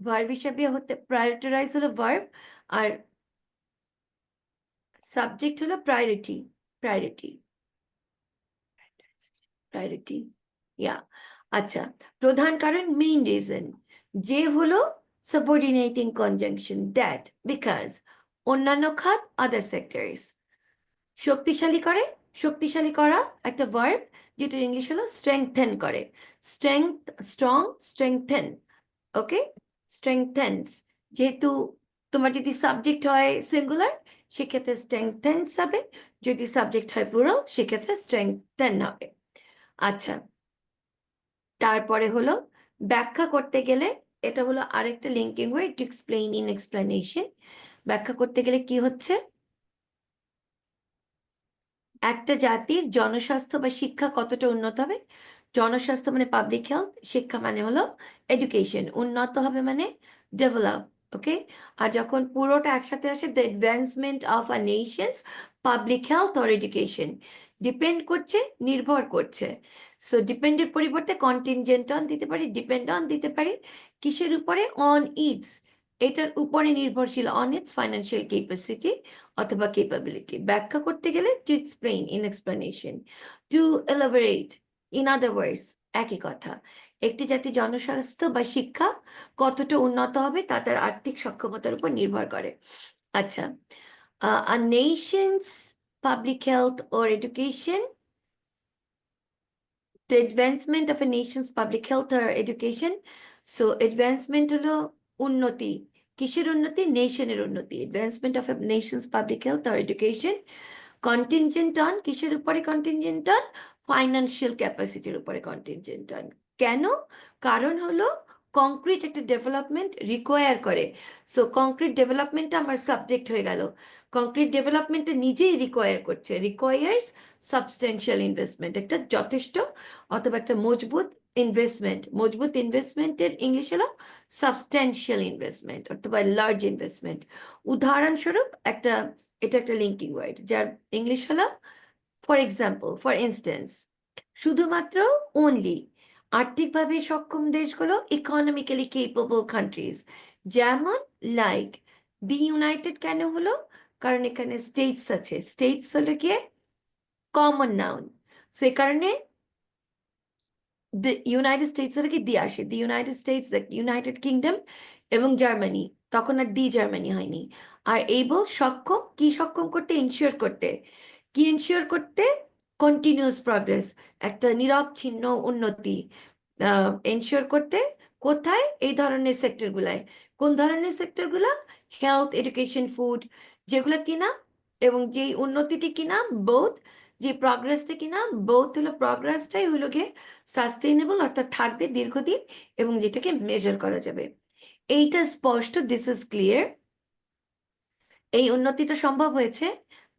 S2: ভার্ব হিসাবে হতে, প্রায়োরিটাইজ হলো ভার্ব, আর সাবজেক্ট হলো প্রায়োরিটি, ইয়া। আচ্ছা, প্রধান কারণ, মেইন রিজন, যে হলো সাবঅর্ডিনেটিং কনজাংশন, দ্যাট, বিকজ, অন্যান্য খাত, আদার সেক্টরস, শক্তিশালী করা একটা ভার্ব, যেটার ইংলিশ হলো স্ট্রেংথেন করে, স্ট্রেংথেন, ওকে, স্ট্রেংথেন্স, যেহেতু তোমার যদি সাবজেক্ট হয় সিঙ্গুলার সেক্ষেত্রে স্ট্রেংথেন্স হবে, যদি সাবজেক্ট হয় প্লুরাল সেক্ষেত্রে স্ট্রেংথেন হবে। আচ্ছা, তারপরে হলো ব্যাখ্যা করতে গেলে, এটা হলো আরেকটা linking word, to explain in explanation. ব্যাখ্যা করতে গেলে কি হচ্ছে, একটা জাতির জনস্বাস্থ্য বা শিক্ষা কতটা উন্নত হবে। জনস্বাস্থ্য মানে পাবলিক হেলথ, শিক্ষা মানে হলো এডুকেশন, উন্নত হবে মানে ডেভেলপ। ওকে, আর যখন পুরোটা একসাথে আসে, the advancement of a nations public health or education, depend করছে, নির্ভর করছে। সো ডিপেন্ডের পরিবর্তে কন্টিনজেন্ট অন দিতে পারি, ডিপেন্ড অন দিতে পারি, কিসের উপরে, অন ইটস, এটার উপরে নির্ভরশীল, অন ইটস ফাইন্যান্সিয়াল ক্যাপাসিটি অথবা কেপাবিলিটি। ব্যাখ্যা করতে গেলে to explain in explanation, to elaborate in other words, একই কথা। একটি জাতির জনস্বাস্থ্য বা শিক্ষা কতটা উন্নত হবে তা তার আর্থিক সক্ষমতার উপর নির্ভর করে। আচ্ছা, a nation's public health or education, the advancement of a nation's public health or education. So advancement হলো উন্নতি, কিসের উন্নতি, নেশনের উন্নতি। advancement of a nation's public health or education, contingent on, কিসের উপরে কন্টিনজেন্ট অন, ফাইন্যান্সিয়াল ক্যাপাসিটির উপরে কন্টিনজেন্ট অন। কেন, কারণ হলো কংক্রিট একটা ডেভেলপমেন্ট রিকোয়ার করে। সো কংক্রিট ডেভেলপমেন্টটা আমার সাবজেক্ট হয়ে গেল, কংক্রিট ডেভেলপমেন্টটা নিজেই রিকোয়ার করছে, রিকোয়ার্স সাবস্টেন্সিয়াল ইনভেস্টমেন্ট, একটা যথেষ্ট অথবা একটা মজবুত ইনভেস্টমেন্ট। মজবুত ইনভেস্টমেন্টের ইংলিশ হলো সাবস্টেন্সিয়াল ইনভেস্টমেন্ট অথবা লার্জ ইনভেস্টমেন্ট। উদাহরণস্বরূপ এটা একটা লিঙ্কিং ওয়ার্ড, যার ইংলিশ হলো ফর এক্সাম্পল, ফর ইনস্টেন্স। শুধুমাত্র, অনলি, আর্থিকভাবে সক্ষম দেশগুলো, ইকোনমিক্যালি কেপেবল কান্ট্রিজ, যেমন লাইক দি ইউনাইটেড। কেন হলো, কারণ এখানে স্টেটস আছে, স্টেটস হলো গিয়ে কমন নাউন, সে কারণে the ইউনাইটেড স্টেটস এর কি দিয়ে আসে, the United States, United Kingdom এবং জার্মানি, তখন আর দি জার্মানি হয়নি। আর এবল সক্ষম, কি সক্ষম করতে, ইনশিওর করতে, কি ইনশিওর করতে, কন্টিনিউয়াস প্রগ্রেস, একটা নিরবচ্ছিন্ন উন্নতি এনশিওর করতে। কোথায়, এই ধরনের সেক্টরগুলায়। কোন ধরনের সেক্টরগুলা, হেলথ, এডুকেশন, ফুড, যেগুলো কিনা, এবং যেই উন্নতিটি কিনা বোথ, যে প্রগ্রেসটা কিনা বোথ হলো, প্রগ্রেসটাই হলো গিয়ে সাস্টেইনেবল, অর্থাৎ থাকবে দীর্ঘদিন, এবং যেটাকে মেজার করা যাবে। এইটা স্পষ্ট, দিস ইজ ক্লিয়ার। এই উন্নতিটা সম্ভব হয়েছে,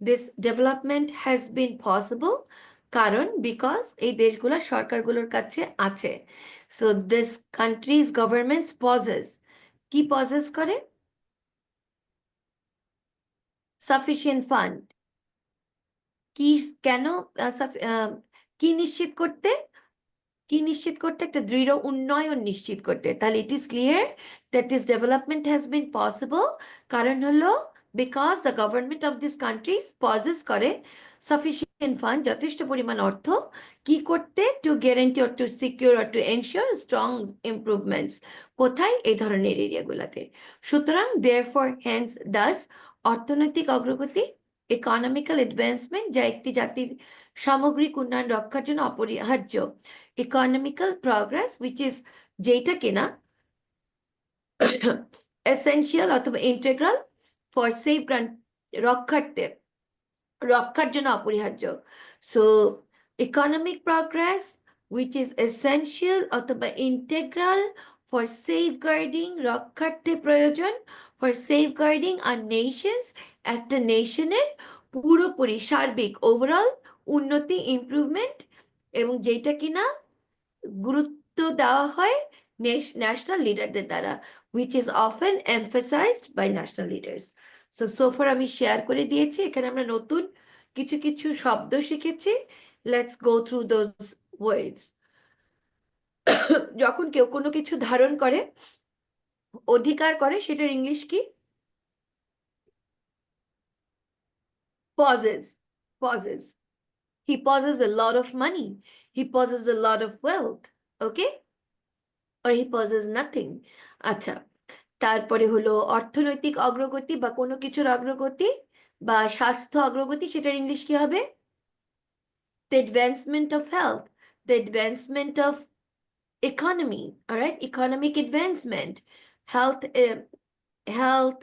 S2: this development has been possible, কারণ বিকজ এই দেশগুলোর সরকারগুলোর কাছে আছে। So this countries governments possess, কি পজেস করে, সাফিসিয়েন্ট ফান্ড। কি, কেন, কি নিশ্চিত করতে, কি নিশ্চিত করতে, একটা দৃঢ় উন্নয়ন নিশ্চিত করতে। তাহলে it is clear that this development has been possible, কারণ হলো because the government of this countries possess করে সাফিসিয়েন্ট ফান্ড, যথেষ্ট পরিমাণ অর্থ, কি করতে, to guarantee or to secure or to ensure strong improvements, কোথায়, এই ধরনের এরিয়াগুলোতে। সুতরাং দেয়ারফর হেন্স দাস, অর্থনৈতিক অগ্রগতি, ইকোনমিক্যাল অ্যাডভান্সমেন্ট, যা একটি জাতির সামগ্রিক উন্নয়ন রক্ষার জন্য অপরিহার্য। ইকোনমিক্যাল প্রগ্রেস উইচ ইজ, যেটা কিনা এসেনশিয়াল অথবা ইন্টেগ্রাল ফর সেফগার্ড, রক্ষার জন্য অপরিহার্য। So economic progress which is essential অথবা ইন্টেগ্রাল ফর সেফগার্ডিং, রক্ষার্থে প্রয়োজন, ফর সেফগার্ডিং আর নেশনস, একটা নেশনের পুরোপুরি সার্বিক ওভারঅল উন্নতি, ইমপ্রুভমেন্ট, এবং যেটা কিনা গুরুত্ব দেওয়া হয় ন্যাশনাল লিডারদের দ্বারা, which is often emphasized by national leaders. So far আমি শেয়ার করে দিয়েছি, এখানে আমরা নতুন কিছু কিছু শব্দ শিখেছি। Let's go through those words. যখন কেউ কোনো কিছু ধারণ করে, অধিকার করে, সেটার ইংলিশ কি, possess. He possesses a lot of money, he possesses a lot of wealth, okay, or he possesses nothing. আচ্ছা, তারপরে হলো অর্থনৈতিক অগ্রগতি বা কোনো কিছুর অগ্রগতি বা স্বাস্থ্য অগ্রগতি, সেটার ইংলিশ কি হবে, the advancement of health, the advancement of economy, all right, economic advancement, health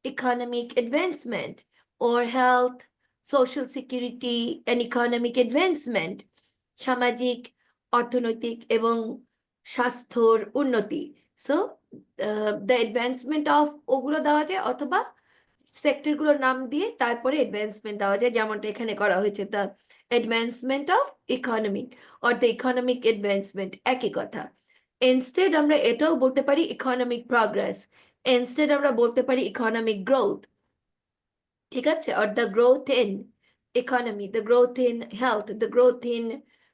S2: economic advancement, or health, social security and economic advancement, সামাজিক অর্থনৈতিক এবং স্বাস্থ্যর উন্নতি। সো দ্য অ্যাডভান্সমেন্ট অফ ওগুলো দেওয়া যায়, অথবা সেক্টরগুলোর নাম দিয়ে তারপরে অ্যাডভান্সমেন্ট দেওয়া যায়, যেমনটা এখানে করা হয়েছে, the advancement of economic or the economic advancement, একই কথা। ইনস্টেড আমরা এটাও বলতে পারি ইকোনমিক প্রগ্রেস, ইনস্টেড আমরা বলতে পারি ইকোনমিক গ্রোথ, ঠিক আছে, or the growth in economy, the growth in health, the growth in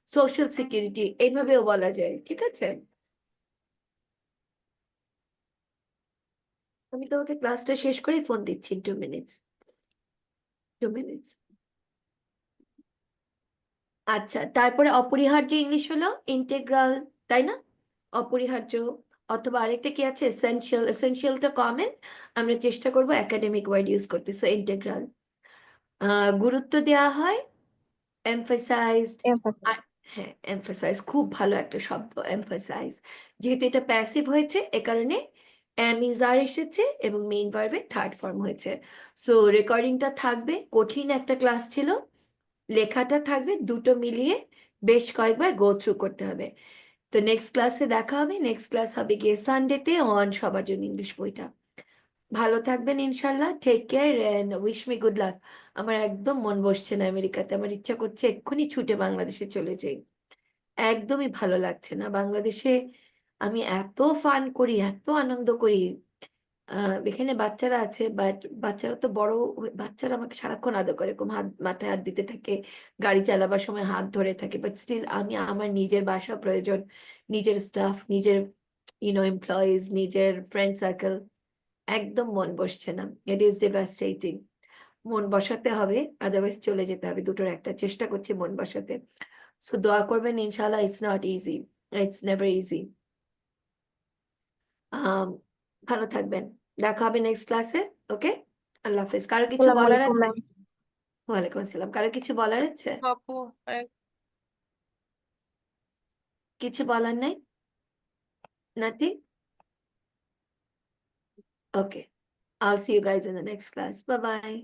S2: social security, এইভাবেও বলা যায়, ঠিক আছে। আমি তোমাকে ক্লাসটা শেষ করে ফোন দিচ্ছি, 2 মিনিটস। আচ্ছা, তারপরে অপরিহার্য ইংলিশ হলো ইন্টেগ্রাল, তাই না? অপরিহার্য, অথবা আরেকটা কি আছে, এসেনশিয়াল। এসেনশিয়ালটা কমন, আমরা চেষ্টা করব একাডেমিক ওয়ার্ড ইউজ করতে। So integral. গুরুত্ব দেওয়া হয়, এমফাসাইজড।
S3: Emphasis.
S2: হ্যাঁ, এমফাসাইজ খুব ভালো একটা শব্দ, এমফাসাইজ। যেহেতু এটা প্যাসিভ হয়েছে, এ কারণে এম ইজ আর এসেছে এবং মেইন ভার্বের থার্ড ফর্ম হয়েছে। সো রেকর্ডিংটা থাকবে, কঠিন একটা ক্লাস ছিল, লেখাটা থাকবে, দুটো মিলিয়ে বেশ কয়েকবার গো থ্রু করতে হবে। তো নেক্সট ক্লাসে দেখা হবে। নেক্সট ক্লাস হবে গিয়ে সানডেতে অন সবার জন্য ইংলিশ বইটা। ভালো থাকবেন ইনশাল্লাহ, take care and wish me good luck. আমার একদম মন বসছে না আমেরিকাতে, আমার ইচ্ছা করছে এক্ষুনি ছুটে বাংলাদেশে চলে যাই। একদমই ভালো লাগছে না বাংলাদেশে। আমি এত ফান করি, এত আনন্দ করি, এখানে বাচ্চারা আছে, বাট বাচ্চারা তো বড় বাচ্চারা আমাকে সারাক্ষণ আদর করে, এরকম হাত মাথায় হাত দিতে থাকে, গাড়ি চালাবার সময় হাত ধরে থাকে, বাট স্টিল আমি আমার নিজের বাসা প্রয়োজন, নিজের স্টাফ, নিজের এমপ্লয়িজ, নিজের ফ্রেন্ড সার্কেল। একদম মন বসছে না, ইট ইজ ডেভাস্টেটিং। মন বসাতে হবে, আদারওয়াইজ চলে যেতে হবে, দুটোর একটা। চেষ্টা করছি মন বসাতে। সো দোয়া করবেন ইনশাল্লাহ। It's not easy, it's never easy. ভালো থাকবেন, দেখা হবে নেক্সট ক্লাসে। ওকে, আল্লাহ হাফেজ। কারো কিছু
S3: আসসালামু
S2: বলার
S3: আলাইকুম
S2: আছে?
S3: ম্যাম।
S2: ওয়ালাইকুম আসসালাম। কারো কিছু বলার আছে?
S7: আপু,
S2: কিছু বলার নাই? Nothing? Okay, I'll see you guys in the next class. Bye bye.